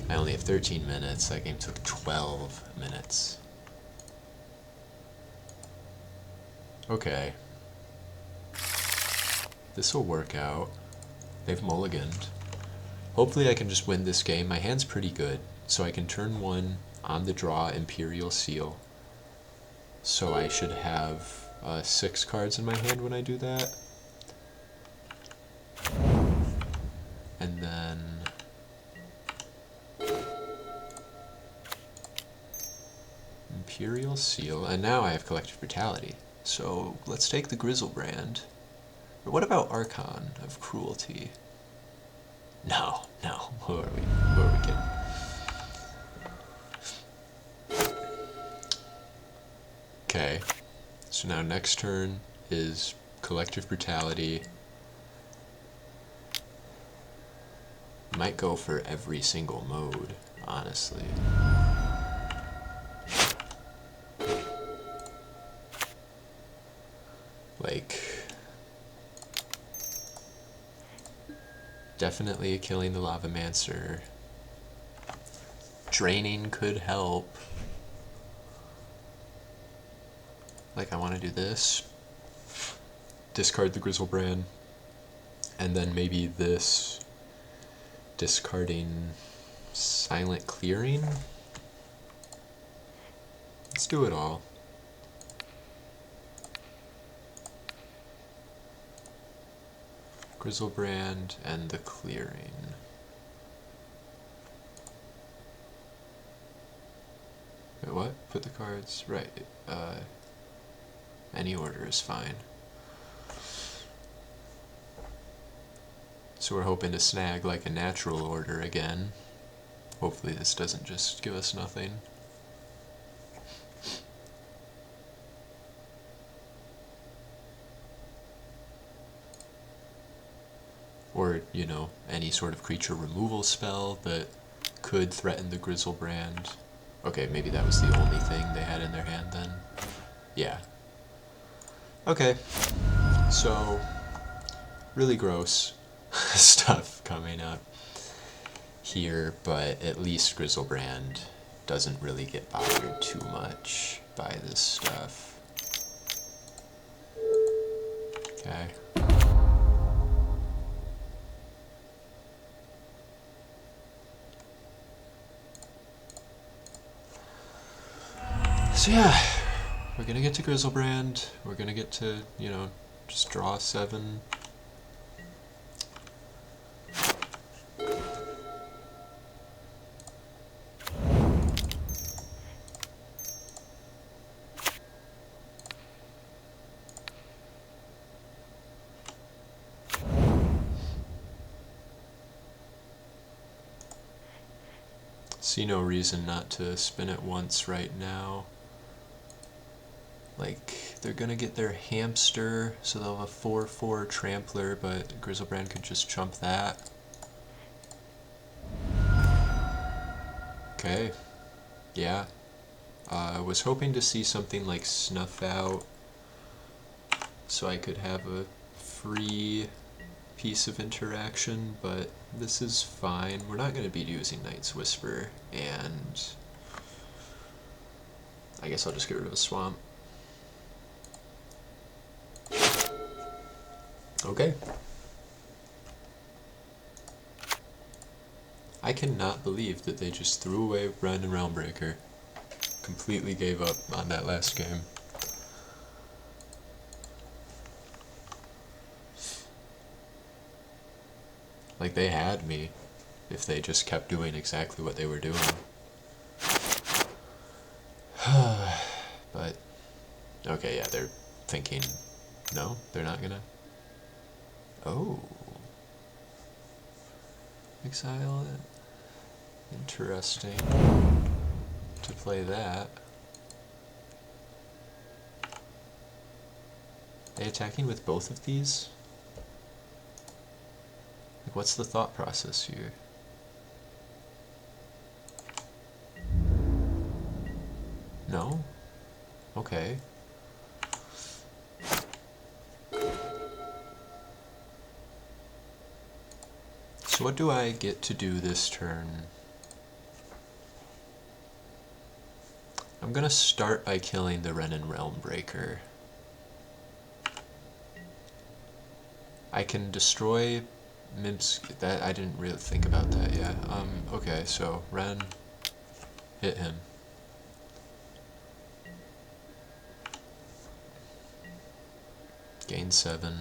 I only have 13 minutes. That game took 12 minutes. Okay. This will work out. They've mulliganed. Hopefully I can just win this game. My hand's pretty good, so I can turn one on the draw Imperial Seal. So I should have 6 cards in my hand when I do that. And then Imperial Seal, and now I have Collective Brutality. So let's take the Grizzlebrand. Or what about Archon of Cruelty? No, who are we kidding? Okay, so now next turn is Collective Brutality. Might go for every single mode, honestly. Like, definitely killing the Lavamancer. Draining could help. Like, I want to do this. Discard the Grizzlebrand. And then maybe this. Discarding Silent Clearing. Let's do it all. Grizzlebrand and the Clearing. Wait, what? Put the cards right. Any order is fine. So we're hoping to snag like a natural order again. Hopefully this doesn't just give us nothing. Or, you know, any sort of creature removal spell that could threaten the Grizzlebrand. Okay, maybe that was the only thing they had in their hand then. Yeah. Okay. So, really gross stuff coming up here, but at least Grizzlebrand doesn't really get bothered too much by this stuff. Okay. So yeah, we're gonna get to Grizzlebrand, we're gonna get to, you know, just draw 7. See no reason not to spin it once right now. Like, they're gonna get their hamster, so they'll have a 4/4 trampler, but Grizzlebrand could just chump that. Okay. Yeah. I was hoping to see something like Snuff Out, so I could have a free piece of interaction, but this is fine. We're not going to be using Knight's Whisper, and I guess I'll just get rid of a swamp. Okay. I cannot believe that they just threw away Ren and Realmbreaker. Completely gave up on that last game. Like, they had me if they just kept doing exactly what they were doing. But, okay, yeah, they're thinking, no, they're not gonna. Oh. Exile it. Interesting to play that. Are they attacking with both of these? Like, what's the thought process here? No? Okay. So what do I get to do this turn? I'm gonna start by killing the Ren and Realmbreaker. I can destroy Mimsk. That I didn't really think about that yet. Okay, so Ren, hit him. Gain 7.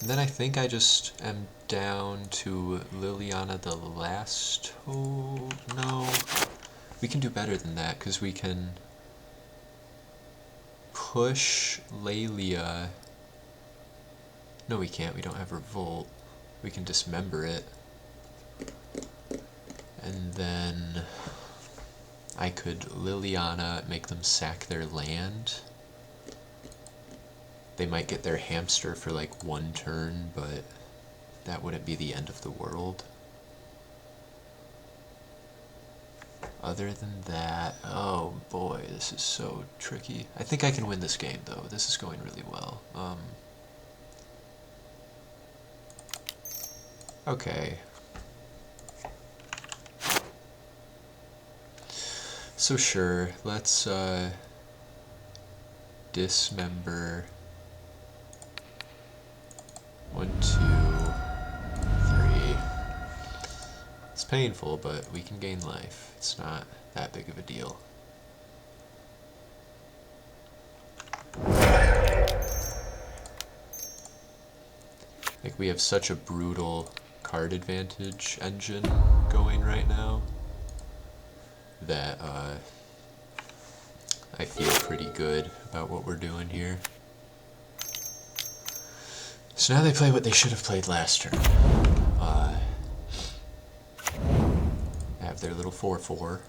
And then I think I just am down to Liliana the last. Oh, no. We can do better than that, because we can push Lelia. No, we can't. We don't have Revolt. We can dismember it. And then I could Liliana, make them sack their land. They might get their hamster for like 1 turn, but that wouldn't be the end of the world. Other than that, oh boy, this is so tricky. I think I can win this game though. This is going really well. Okay. So sure, let's dismember 1, 2, 3. It's painful, but we can gain life. It's not that big of a deal. Like, we have such a brutal card advantage engine going right now that I feel pretty good about what we're doing here. So now they play what they should have played last turn. Have their little 4/4.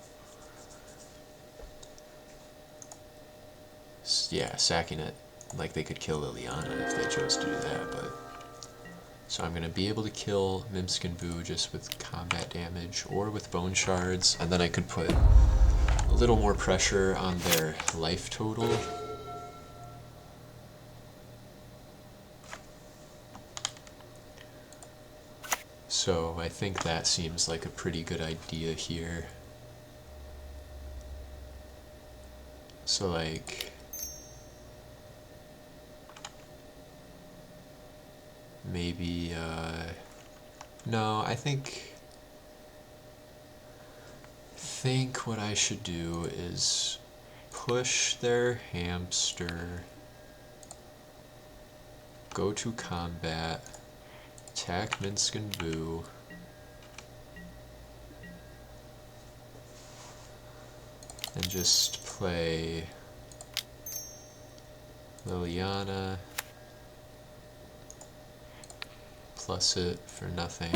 Yeah, sacking it. Like, they could kill Liliana if they chose to do that, but... So I'm going to be able to kill Mimsk and Vu just with combat damage or with bone shards, and then I could put a little more pressure on their life total. So I think that seems like a pretty good idea here. So like... maybe, no, I think what I should do is push their hamster, go to combat, attack Minsk and Vu, and just play Liliana, plus it for nothing.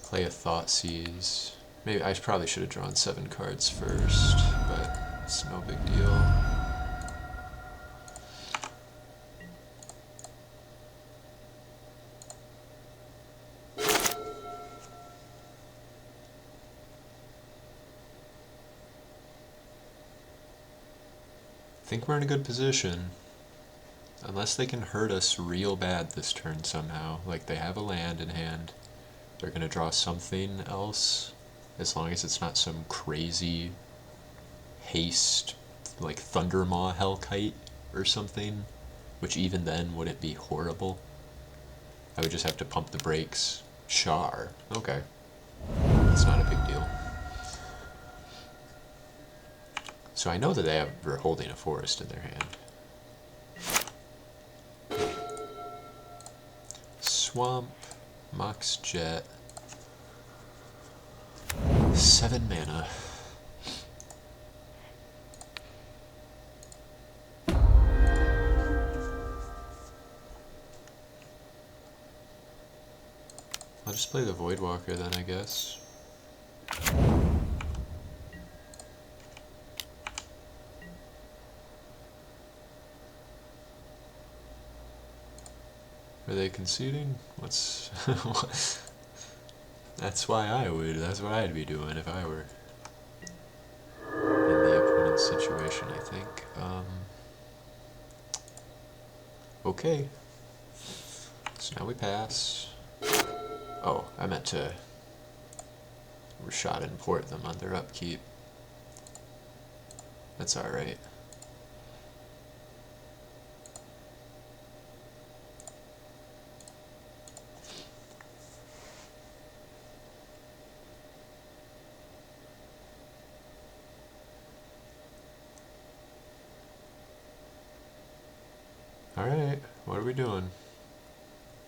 Play a Thoughtseize. Maybe I probably should have drawn 7 cards first, but it's no big deal. think we're in a good position. Unless they can hurt us real bad this turn somehow. Like they have a land in hand. They're gonna draw something else. As long as it's not some crazy haste, like Thundermaw Hellkite or something. Which even then wouldn't be horrible. I would just have to pump the brakes. Char. Okay. It's not a big deal. So I know that they're holding a forest in their hand. Swamp, Mox Jet, 7 mana. I'll just play the Voidwalker then, I guess. Are they conceding? What's... That's what I'd be doing if I were in the opponent's situation, I think. Okay. So now we pass. Oh, I meant to Rashad and port them on their upkeep. That's alright. Alright, what are we doing?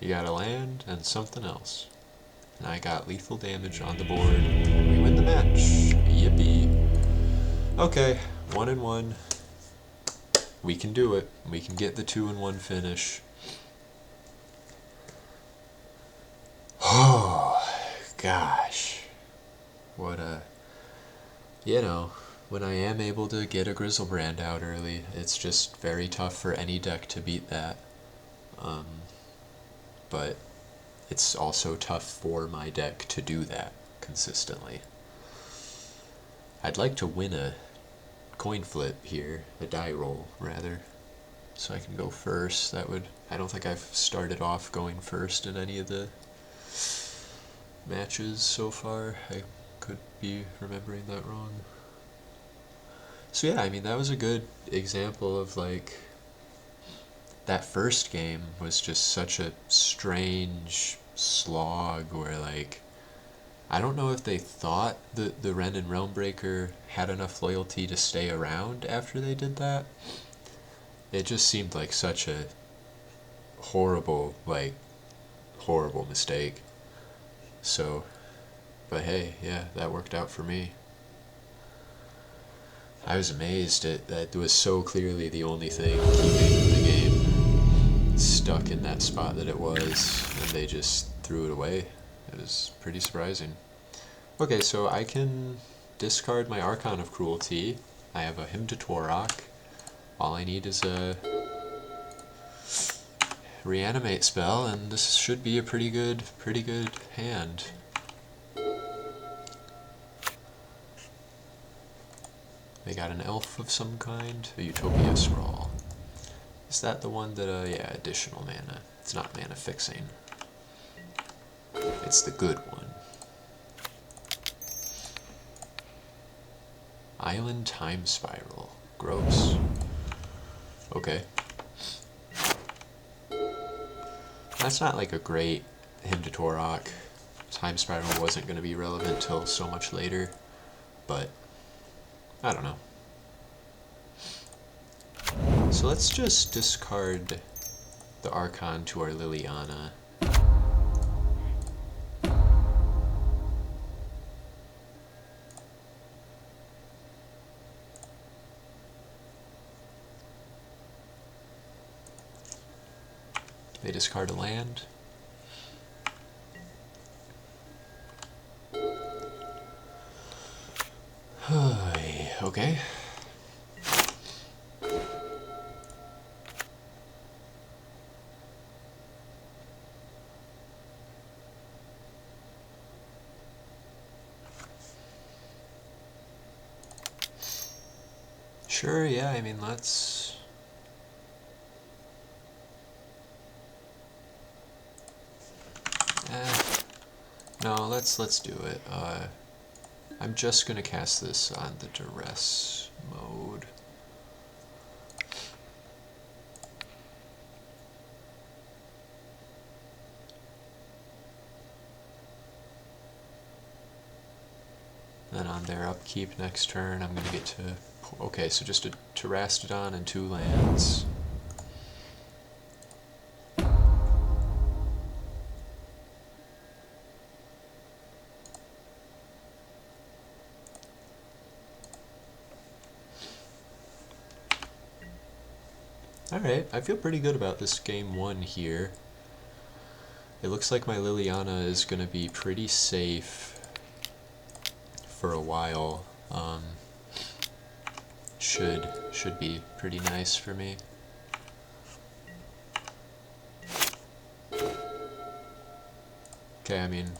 You got a land and something else. And I got lethal damage on the board. We win the match. Yippee. Okay, 1-1. We can do it. We can get the 2-1 finish. Oh, gosh. What a... You know, when I am able to get a Grizzlebrand out early, it's just very tough for any deck to beat that. But it's also tough for my deck to do that consistently. I'd like to win a coin flip here, a die roll rather, so I can go first. That would... I don't think I've started off going first in any of the matches so far. I could be remembering that wrong. So yeah, I mean, that was a good example of like... That first game was just such a strange slog where like... I don't know if they thought the Wrenn and Realmbreaker had enough loyalty to stay around after they did that. It just seemed like such a horrible mistake. So, but hey, yeah, that worked out for me. I was amazed that was so clearly the only thing keeping the game stuck in that spot that it was, and they just threw it away. It was pretty surprising. Okay, so I can discard my Archon of Cruelty. I have a Hymn to Torok. All I need is a Reanimate spell, and this should be a pretty good hand. They got an elf of some kind, a Utopia Scrawl. Is that the one that, yeah, additional mana. It's not mana fixing. It's the good one. Island Time Spiral. Gross. Okay. That's not like a great Hymn to Torok. Time Spiral wasn't going to be relevant till so much later, but I don't know. So let's just discard the Archon to our Liliana. They discard a land. Okay. Sure, yeah, I mean, let's... No, let's do it. I'm just gonna cast this on the duress mode. Then on their upkeep next turn, I'm gonna get to... Okay, so just a Terastodon and 2 lands. Alright, I feel pretty good about this game 1 here. It looks like my Liliana is going to be pretty safe for a while. Should be pretty nice for me. Okay, I mean,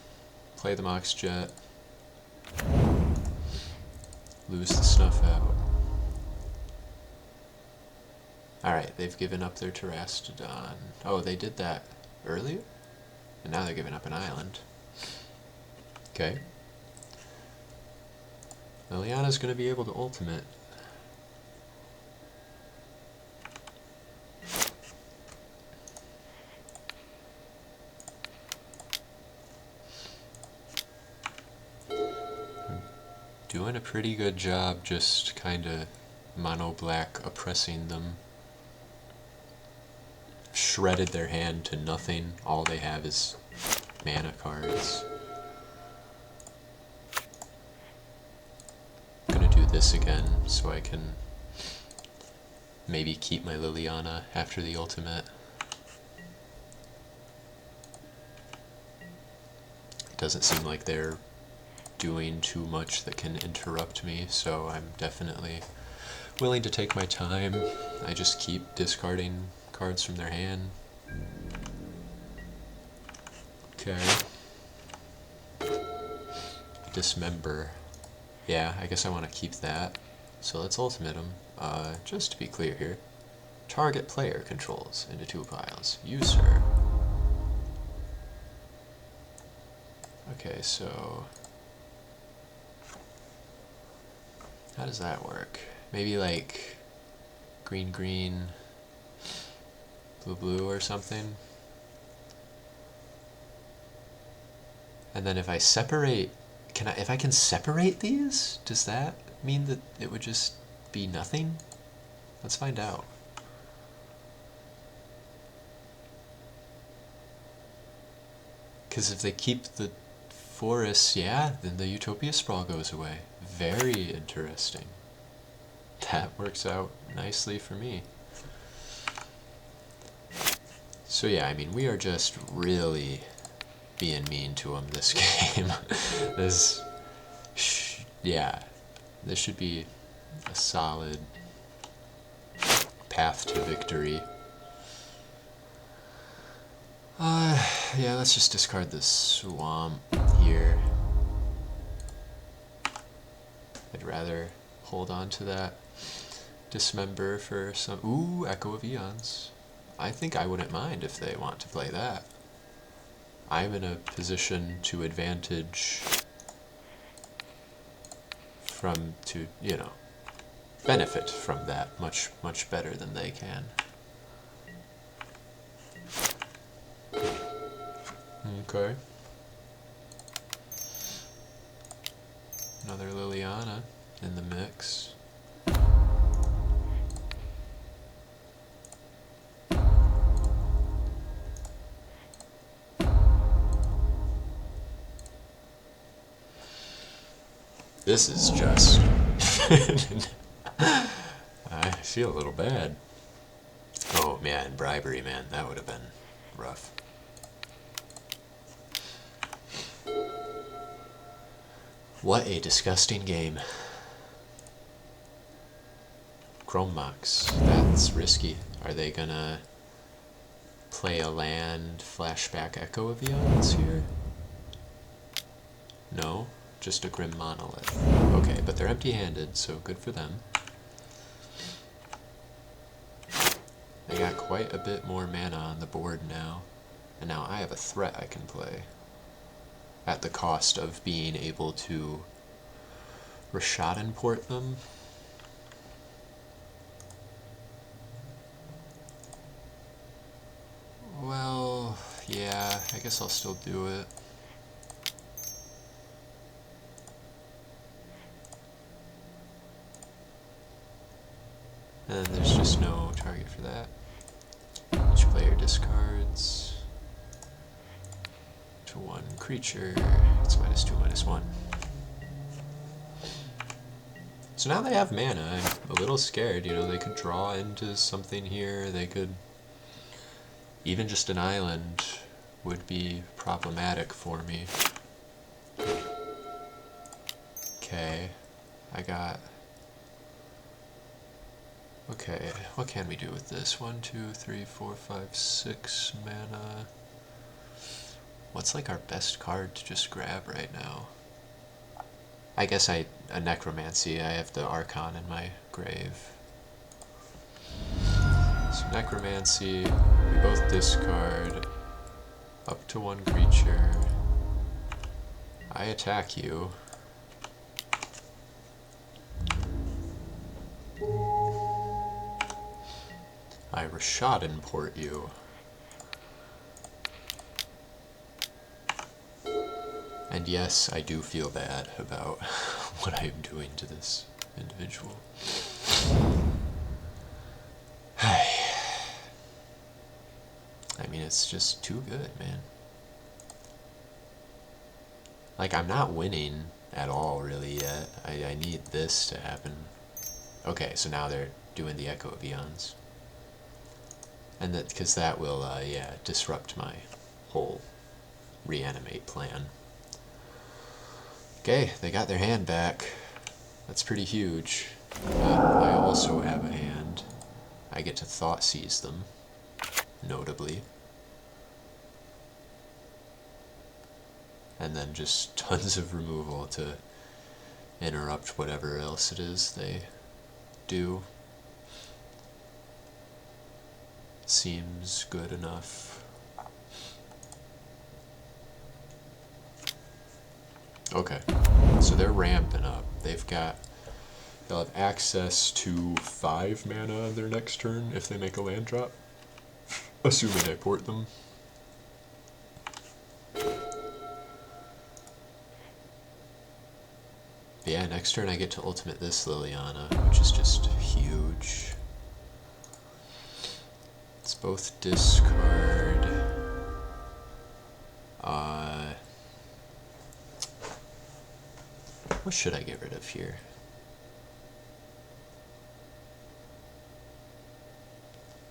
play the Mox Jet. Lose the Snuff out. Alright, they've given up their Terastodon. Oh, they did that earlier? And now they're giving up an island. Okay. Liliana's going to be able to ultimate. Doing a pretty good job just kind of mono black oppressing them. Shredded their hand to nothing. All they have is mana cards. I'm gonna do this again so I can maybe keep my Liliana after the ultimate. It doesn't seem like they're doing too much that can interrupt me, so I'm definitely willing to take my time. I just keep discarding cards from their hand. Okay. Dismember. Yeah, I guess I want to keep that. So let's ultimate them. Just to be clear here. Target player controls into 2 piles. You, sir. Okay, so... how does that work? Maybe like... green, green... blue, blue or something. And then if I separate, if I can separate these, does that mean that it would just be nothing? Let's find out. Because if they keep the forests, yeah, then the Utopia Sprawl goes away. Very interesting. That works out nicely for me. So yeah, I mean, we are just really being mean to him this game. Yeah, this should be a solid path to victory. Yeah, let's just discard this swamp here. I'd rather hold on to that Dismember for some... Ooh, Echo of Eons. I think I wouldn't mind if they want to play that. I'm in a position to advantage from, you know, benefit from that much better than they can. Okay. Another Liliana in the mix. This is just... I feel a little bad. Oh man, bribery, man, that would have been rough. What a disgusting game. Chrome Mox, that's risky. Are they gonna play a land flashback Echo of Eons here? No, just a Grim Monolith. Okay, but they're empty-handed, so good for them. I got quite a bit more mana on the board now. And now I have a threat I can play. At the cost of being able to Rashad port them. Well, yeah, I guess I'll still do it. And there's just no target for that. Each player discards to one creature. It's -2, -1. So now they have mana. I'm a little scared, you know, they could draw into something here. They could... Even just an island would be problematic for me. Okay, I got... Okay, what can we do with this? 1, 2, 3, 4, 5, 6 mana. What's like our best card to just grab right now? I guess a Necromancy. I have the Archon in my grave. So Necromancy, we both discard up to one creature. I attack you. I Rashad port you. And yes, I do feel bad about what I am doing to this individual. I mean, it's just too good, man. Like, I'm not winning at all, really, yet. I need this to happen. Okay, so now they're doing the Echo of Eons. And that, because that will, yeah, disrupt my whole reanimate plan. Okay, they got their hand back. That's pretty huge. I also have a hand. I get to Thoughtseize them, notably. And then just tons of removal to interrupt whatever else it is they do. Seems good enough. Okay, so they're ramping up. They'll have access to 5 mana on their next turn if they make a land drop, assuming I port them. But yeah, next turn I get to ultimate this Liliana, which is just huge. Let's both discard. What should I get rid of here?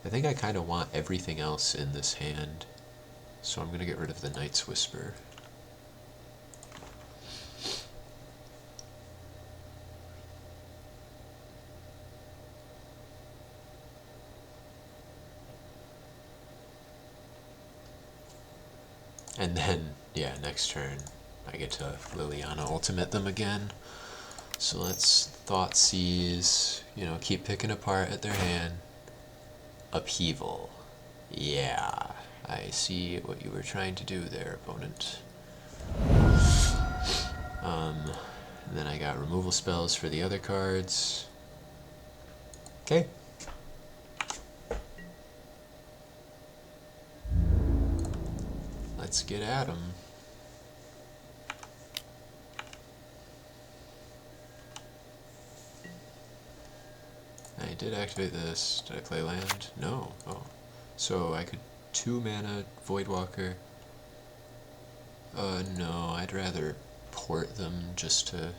I think I kind of want everything else in this hand, so I'm going to get rid of the Night's Whisper. And then, yeah, next turn I get to Liliana ultimate them again. So let's Thoughtseize, you know, keep picking apart at their hand. Upheaval. Yeah, I see what you were trying to do there, opponent. Then I got removal spells for the other cards. Okay. Let's get at them. I did activate this. Did I play land? No. Oh. So I could 2 mana Voidwalker. No, I'd rather port them just to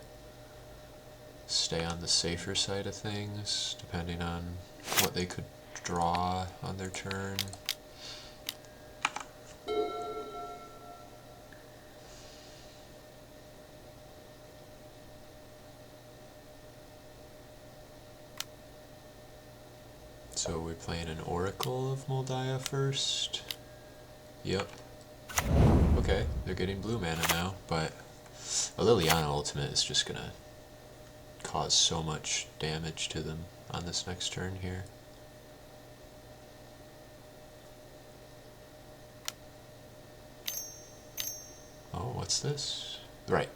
stay on the safer side of things, depending on what they could draw on their turn. So we're playing an Oracle of Moldiah first. Yep. Okay, they're getting blue mana now, but a Liliana ultimate is just gonna cause so much damage to them on this next turn here. what's this? Right.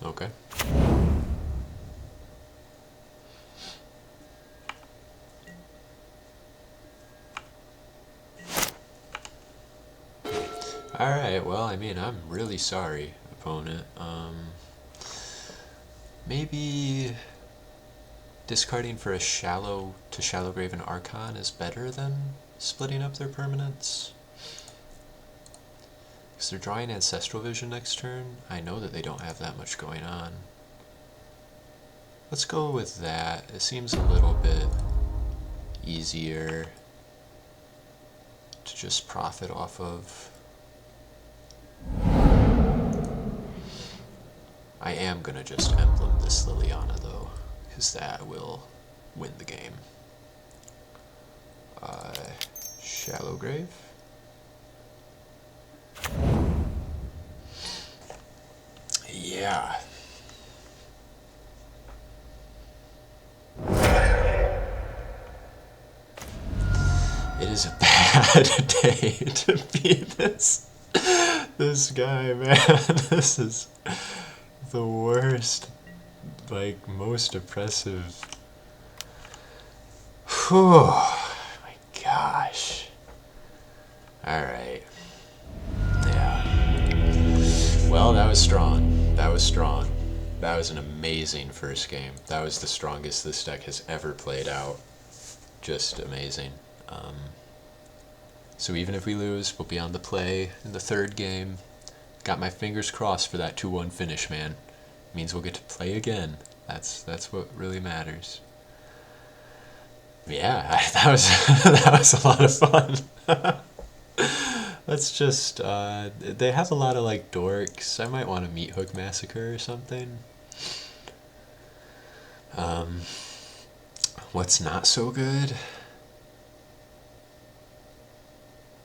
Okay. Alright, well, I mean, I'm really sorry, opponent. Maybe discarding for a shallow grave and Archon is better than splitting up their permanents? Because they're drawing Ancestral Vision next turn. I know that they don't have that much going on. Let's go with that. It seems a little bit easier to just profit off of. I am gonna just emblem this Liliana though, because that will win the game. Shallow grave. Yeah. It is a bad day to be this guy, man. This is the worst, like, most oppressive. Whew, my gosh. Alright. Yeah. Well, that was strong. That was strong. That was an amazing first game. That was the strongest this deck has ever played out. Just amazing. So even if we lose, we'll be on the play in the third game. Got my fingers crossed for that 2-1 finish, man. Means we'll get to play again. That's what really matters. Yeah, that was a lot of fun. Let's just they have a lot of like dorks. I might want to Meat Hook Massacre or something. What's not so good?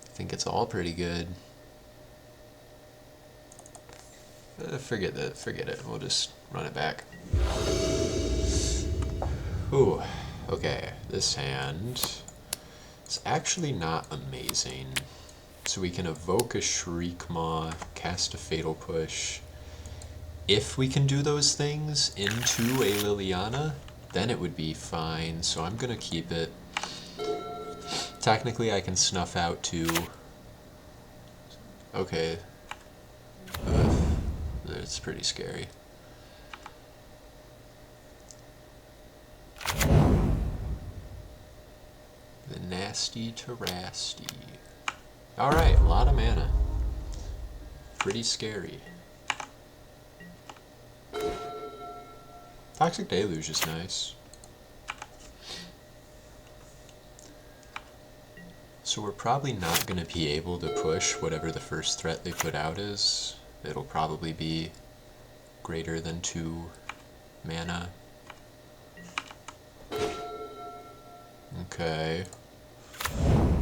I think it's all pretty good. Forget it. We'll just run it back. Ooh, okay. This hand is actually not amazing. So we can evoke a Shriekmaw, cast a Fatal Push. If we can do those things into a Liliana, then it would be fine. So I'm gonna keep it. Technically, I can snuff out two. Okay. It's pretty scary. The Nasty Terrasty. Alright, a lot of mana. Pretty scary. Toxic Deluge is nice. So we're probably not going to be able to push whatever the first threat they put out is. It'll probably be greater than 2 mana. Okay.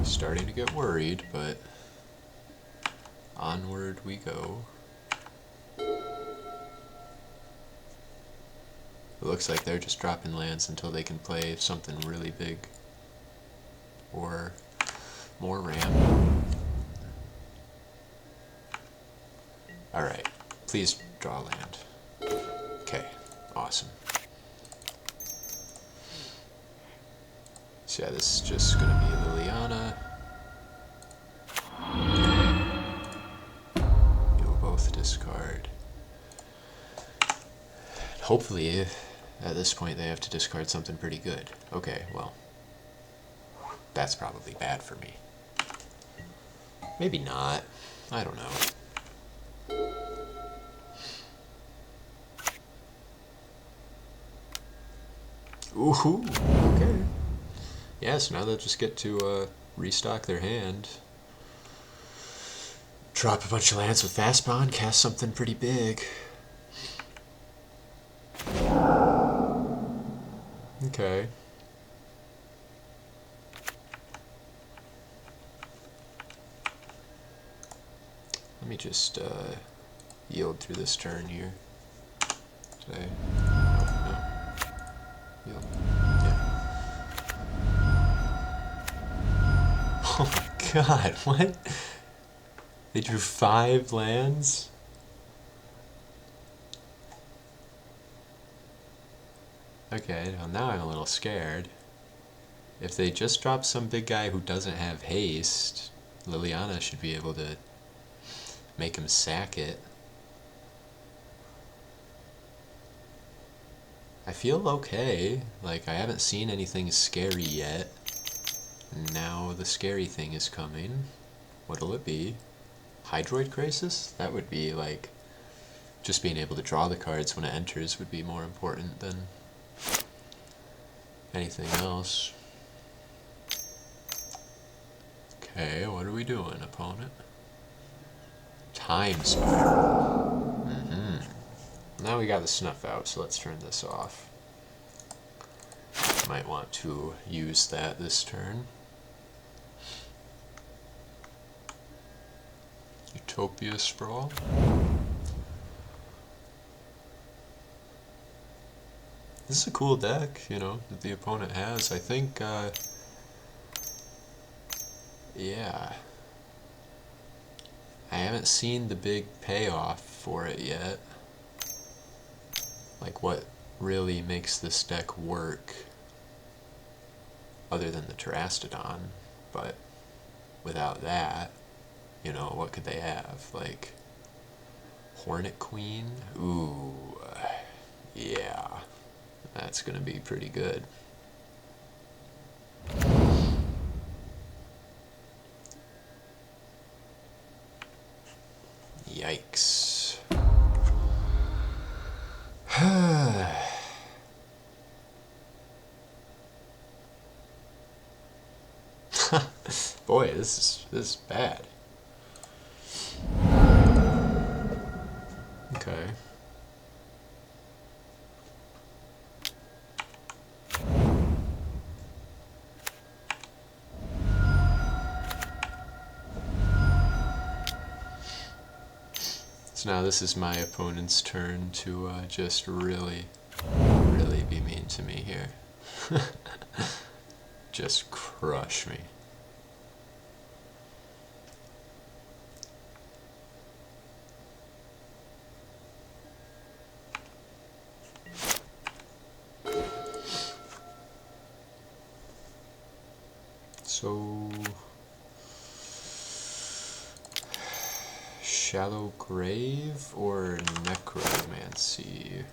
Starting to get worried, but onward we go. It looks like they're just dropping lands until they can play something really big. Or more RAM. Alright, please draw land. Okay, awesome. So yeah, this is just gonna be Liliana. You'll both discard. Hopefully, at this point, they have to discard something pretty good. Okay, well, that's probably bad for me. Maybe not. I don't know. Ooh, okay. Yeah, so now they'll just get to restock their hand. Drop a bunch of lands with Fast Bond, cast something pretty big. Okay. Let me just yield through this turn here. Say, no. Yield. Yeah. Oh my god, what? They drew 5 lands? Okay, well now I'm a little scared. If they just drop some big guy who doesn't have haste, Liliana should be able to make him sack it. I feel okay. Like, I haven't seen anything scary yet. Now the scary thing is coming. What'll it be? Hydroid Crisis? That would be like, just being able to draw the cards when it enters would be more important than anything else. Okay, what are we doing, opponent? Time Spiral. Now we got the snuff out, so let's turn this off. Might want to use that this turn. Utopia Sprawl. This is a cool deck, you know, that the opponent has. I think, yeah. I haven't seen the big payoff for it yet. Like, what really makes this deck work, other than the Terastodon, but without that, you know, what could they have? Like, Hornet Queen? Ooh, yeah, that's gonna be pretty good. Yikes. Boy, this is bad. Okay. So now this is my opponent's turn to just really be mean to me here. Just crush me. So, Shallow Grave or Necromancy?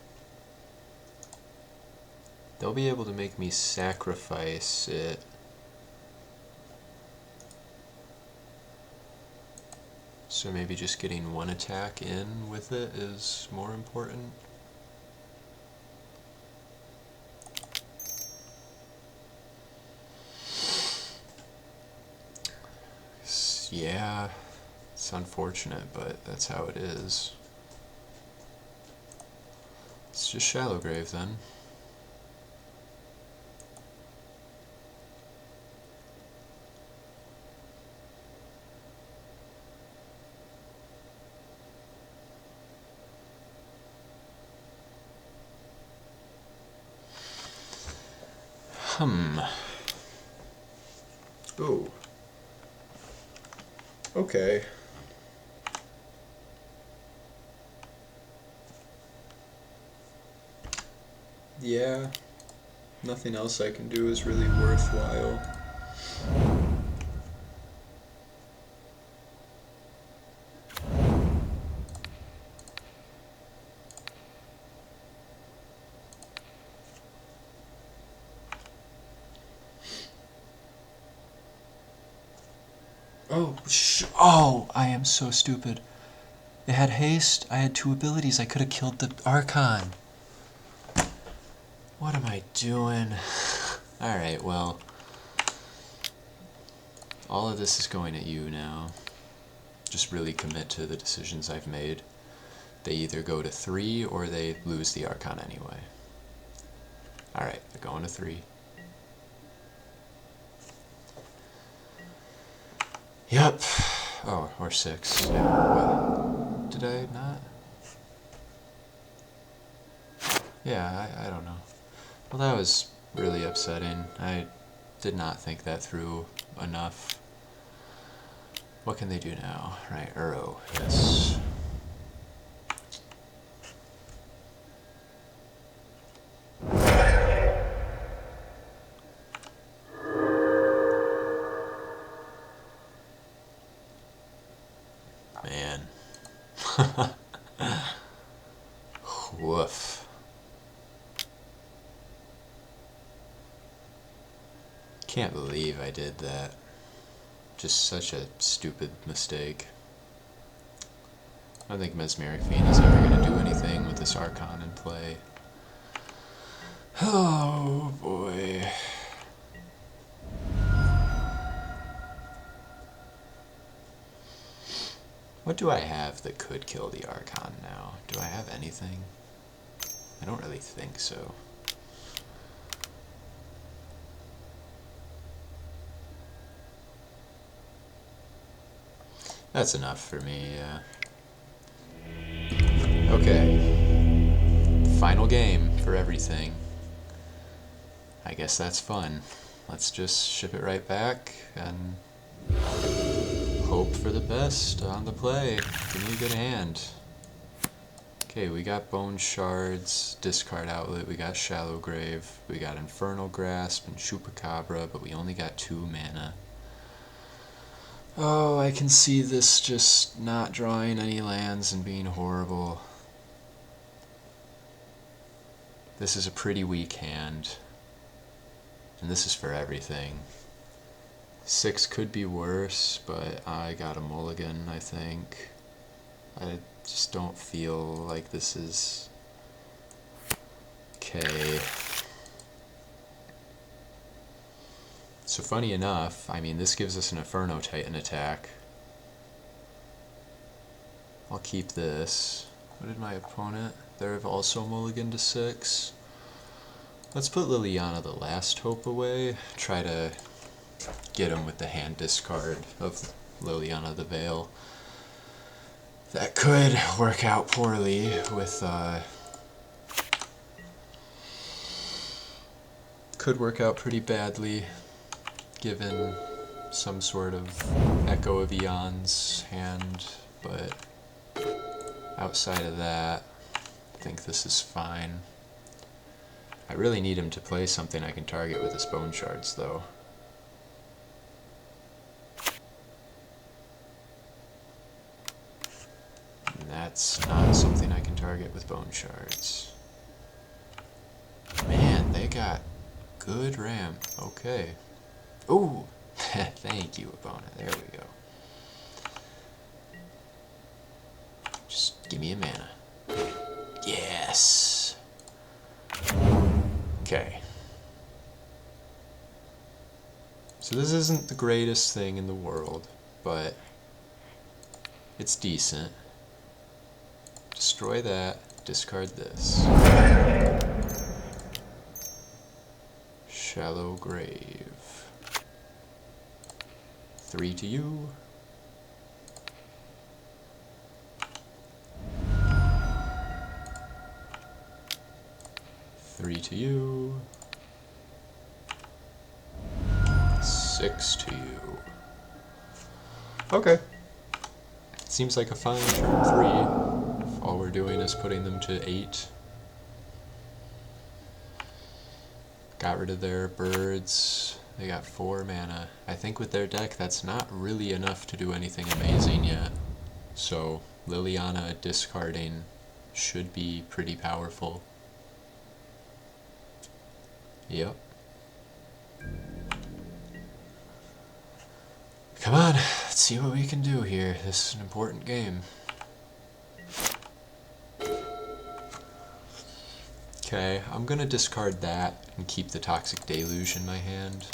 They'll be able to make me sacrifice it. So maybe just getting one attack in with it is more important. Yeah, it's unfortunate, but that's how it is. It's just Shallow Grave then. Oh. Okay. Yeah. Nothing else I can do is really worthwhile. Oh, I am so stupid. It had haste, I had 2 abilities, I could have killed the Archon. What am I doing? Alright, well, all of this is going at you now. Just really commit to the decisions I've made. They either go to 3 or they lose the Archon anyway. Alright, they're going to 3. Yep. Oh, or 6. Yeah, what? Did I not? Yeah, I don't know. Well, that was really upsetting. I did not think that through enough. What can they do now? Right, Uro, yes. Man. Woof. Can't believe I did that. Just such a stupid mistake. I don't think Mesmeric Fiend is ever going to do anything with this Archon in play. Oh boy. What do I have that could kill the Archon now? Do I have anything? I don't really think so. That's enough for me, yeah. Okay. Final game for everything. I guess that's fun. Let's just ship it right back and hope for the best on the play. Give me a good hand. Okay, we got Bone Shards, Discard Outlet, we got Shallow Grave, we got Infernal Grasp and Chupacabra, but we only got 2 mana. Oh, I can see this just not drawing any lands and being horrible. This is a pretty weak hand. And this is for everything. 6 could be worse, but I got a mulligan, I think. I just don't feel like this is okay. So funny enough, I mean, this gives us an Inferno Titan attack. I'll keep this. What did my opponent? They've also mulliganed to 6. Let's put Liliana the Last Hope away. Try to get him with the hand discard of Liliana the Veil. That could work out poorly with could work out pretty badly given some sort of Echo of Eon's hand, but outside of that, I think this is fine. I really need him to play something I can target with his Bone Shards, though. And that's not something I can target with Bone Shards. Man, they got good ramp. Okay. Ooh! Thank you, opponent. There we go. Just give me a mana. Yes! Okay. So this isn't the greatest thing in the world, but it's decent. Destroy that, discard this. Shallow Grave. 3 to you. Three to you. 6 to you. Okay. Seems like a fine turn 3. If all we're doing is putting them to 8. Got rid of their birds. They got 4 mana. I think with their deck, that's not really enough to do anything amazing yet. So, Liliana discarding should be pretty powerful. Yep. Come on, let's see what we can do here. This is an important game. Okay, I'm gonna discard that and keep the Toxic Deluge in my hand.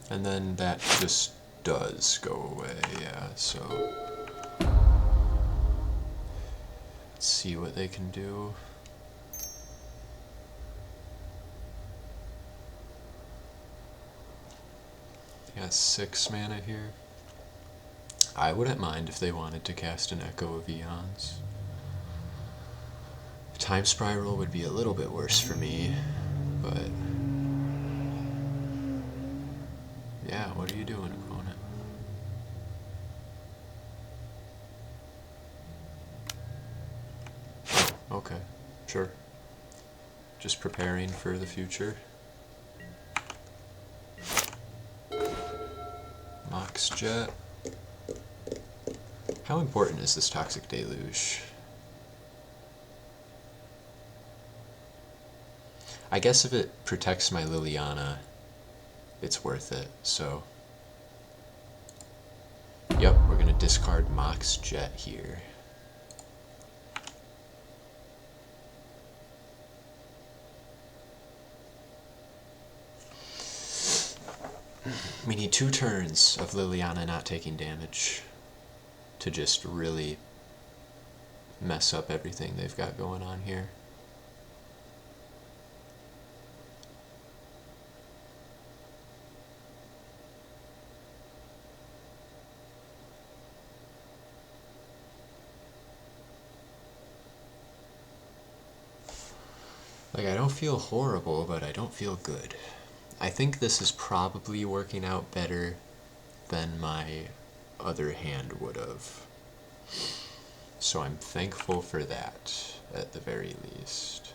And then that just does go away, yeah, so let's see what they can do. He got 6 mana here. I wouldn't mind if they wanted to cast an Echo of Eons. Time Spiral would be a little bit worse for me, but yeah, what are you doing, opponent? Oh, okay, sure. Just preparing for the future. Mox Jet. How important is this Toxic Deluge? I guess if it protects my Liliana, it's worth it, so. Yep, we're gonna discard Mox Jet here. We need 2 turns of Liliana not taking damage to just really mess up everything they've got going on here. Like, I don't feel horrible, but I don't feel good. I think this is probably working out better than my other hand would have. So I'm thankful for that, at the very least.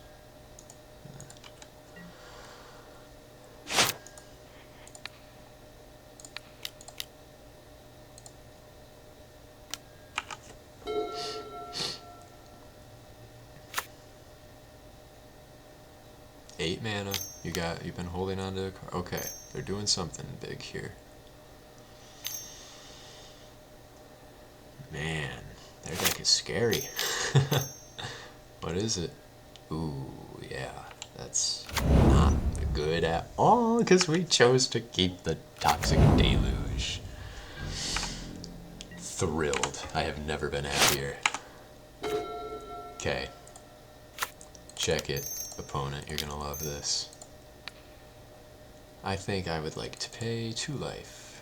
Eight mana. You've been holding on to a card. Okay, they're doing something big here. Man, their deck is scary. What is it? Ooh, yeah, that's not good at all because we chose to keep the Toxic Deluge. Thrilled. I have never been happier. Okay. Check it, opponent. You're gonna love this. I think I would like to pay 2 life.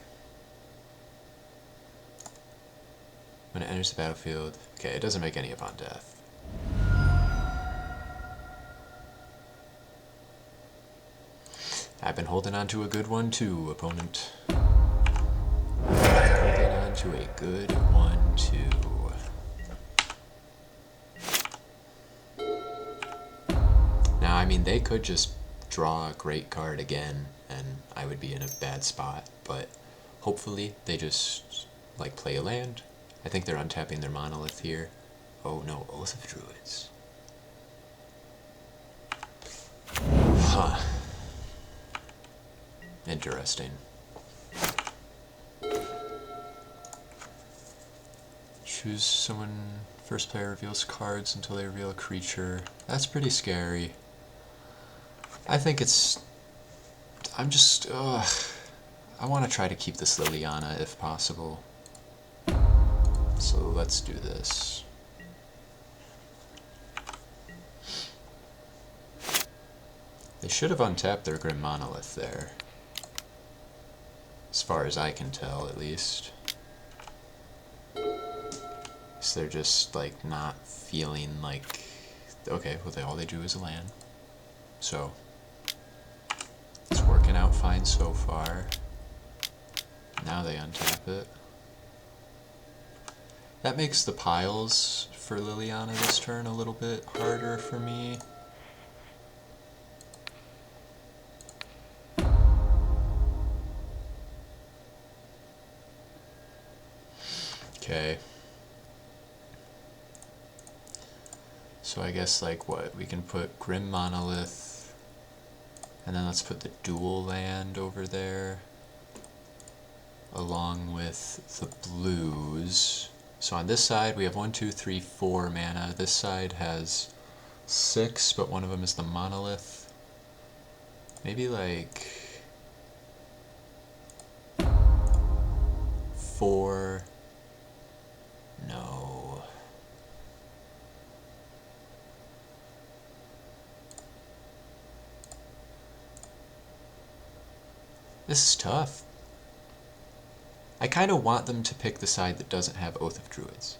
When it enters the battlefield. Okay, it doesn't make any upon death. I've been holding on to a good one too, opponent. Holding on to a good one too. Now, I mean, they could just draw a great card again, and I would be in a bad spot, but hopefully they just, like, play a land. I think they're untapping their monolith here. Oh no, Oath of Druids. Huh. Interesting. Choose someone, first player reveals cards until they reveal a creature. That's pretty scary. I think it's, I want to try to keep this Liliana if possible. So let's do this. They should have untapped their Grim Monolith there. As far as I can tell, at least. So they're just, like, not feeling like... Okay, well, all they do is a land. So, it's working out fine so far. Now they untap it. That makes the piles for Liliana this turn a little bit harder for me. Okay. So I guess, like, what? We can put Grim Monolith, and then let's put the dual land over there, along with the blues. So on this side we have 1, 2, 3, 4 mana. This side has 6, but one of them is the monolith. Maybe like 4. No. This is tough. I kind of want them to pick the side that doesn't have Oath of Druids.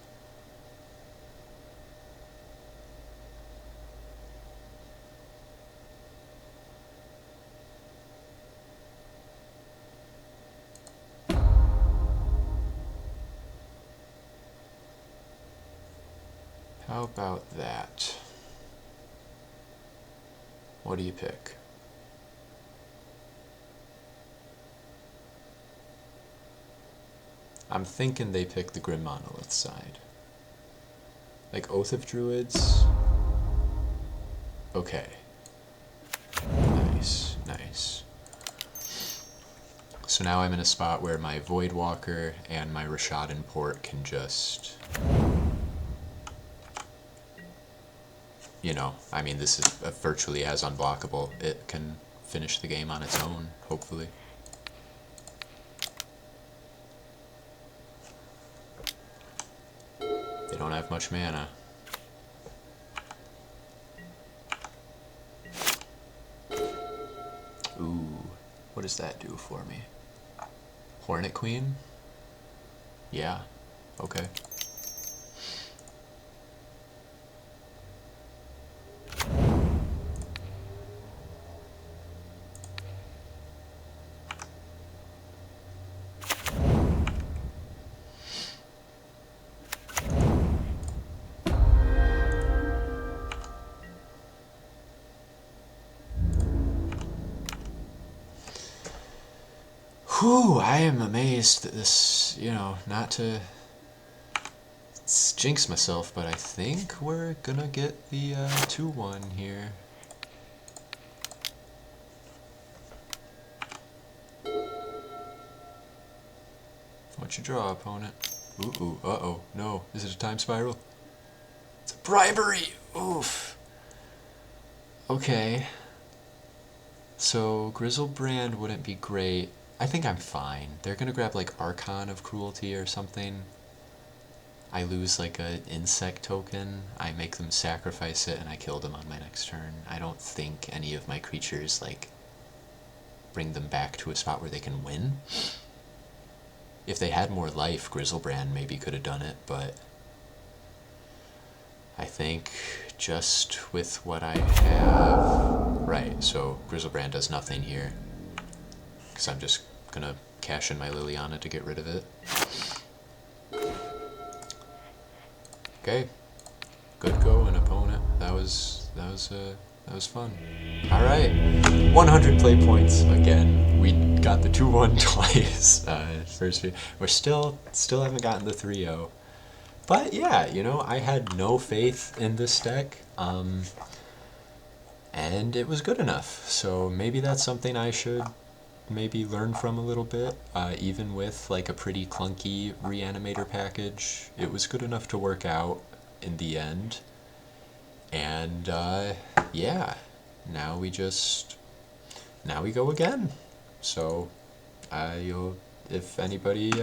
How about that? What do you pick? I'm thinking they pick the Grim Monolith side. Like Oath of Druids? Okay. Nice, nice. So now I'm in a spot where my Voidwalker and my Rashadan Port can just... You know, I mean, this is virtually as unblockable. It can finish the game on its own, hopefully. They don't have much mana. Ooh, what does that do for me? Hornet Queen? Yeah, okay. Whew, I am amazed that this, you know, not to jinx myself, but I think we're gonna get the 2-1 here. What you draw, opponent? Ooh, uh-oh, no. Is it a time spiral? It's a bribery! Oof. Okay. So, Grizzlebrand wouldn't be great. I think I'm fine. They're gonna grab like Archon of Cruelty or something. I lose like an insect token, I make them sacrifice it, and I kill them on my next turn. I don't think any of my creatures like bring them back to a spot where they can win. If they had more life, Grizzlebrand maybe could have done it, but I think just with what I have... Right, so Grizzlebrand does nothing here. Because I'm just gonna cash in my Liliana to get rid of it. Okay, good going, opponent. That was fun. All right, 100 play points again. We got the 2-1 twice. First, we're still haven't gotten the 3-0. But yeah, you know, I had no faith in this deck, and it was good enough. So maybe that's something I should maybe learn from a little bit. Even with like a pretty clunky reanimator package, it was good enough to work out in the end. And yeah, now we go again. So if anybody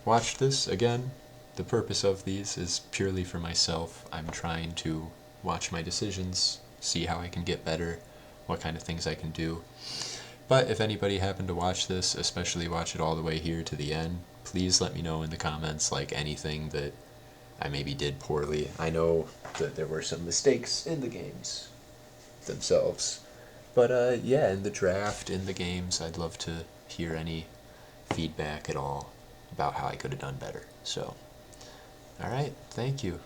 watched this again, the purpose of these is purely for myself. I'm trying to watch my decisions, see how I can get better, what kind of things I can do. But if anybody happened to watch this, especially watch it all the way here to the end, please let me know in the comments, like, anything that I maybe did poorly. I know that there were some mistakes in the games themselves. But yeah, in the draft, in the games, I'd love to hear any feedback at all about how I could have done better. So, alright, thank you.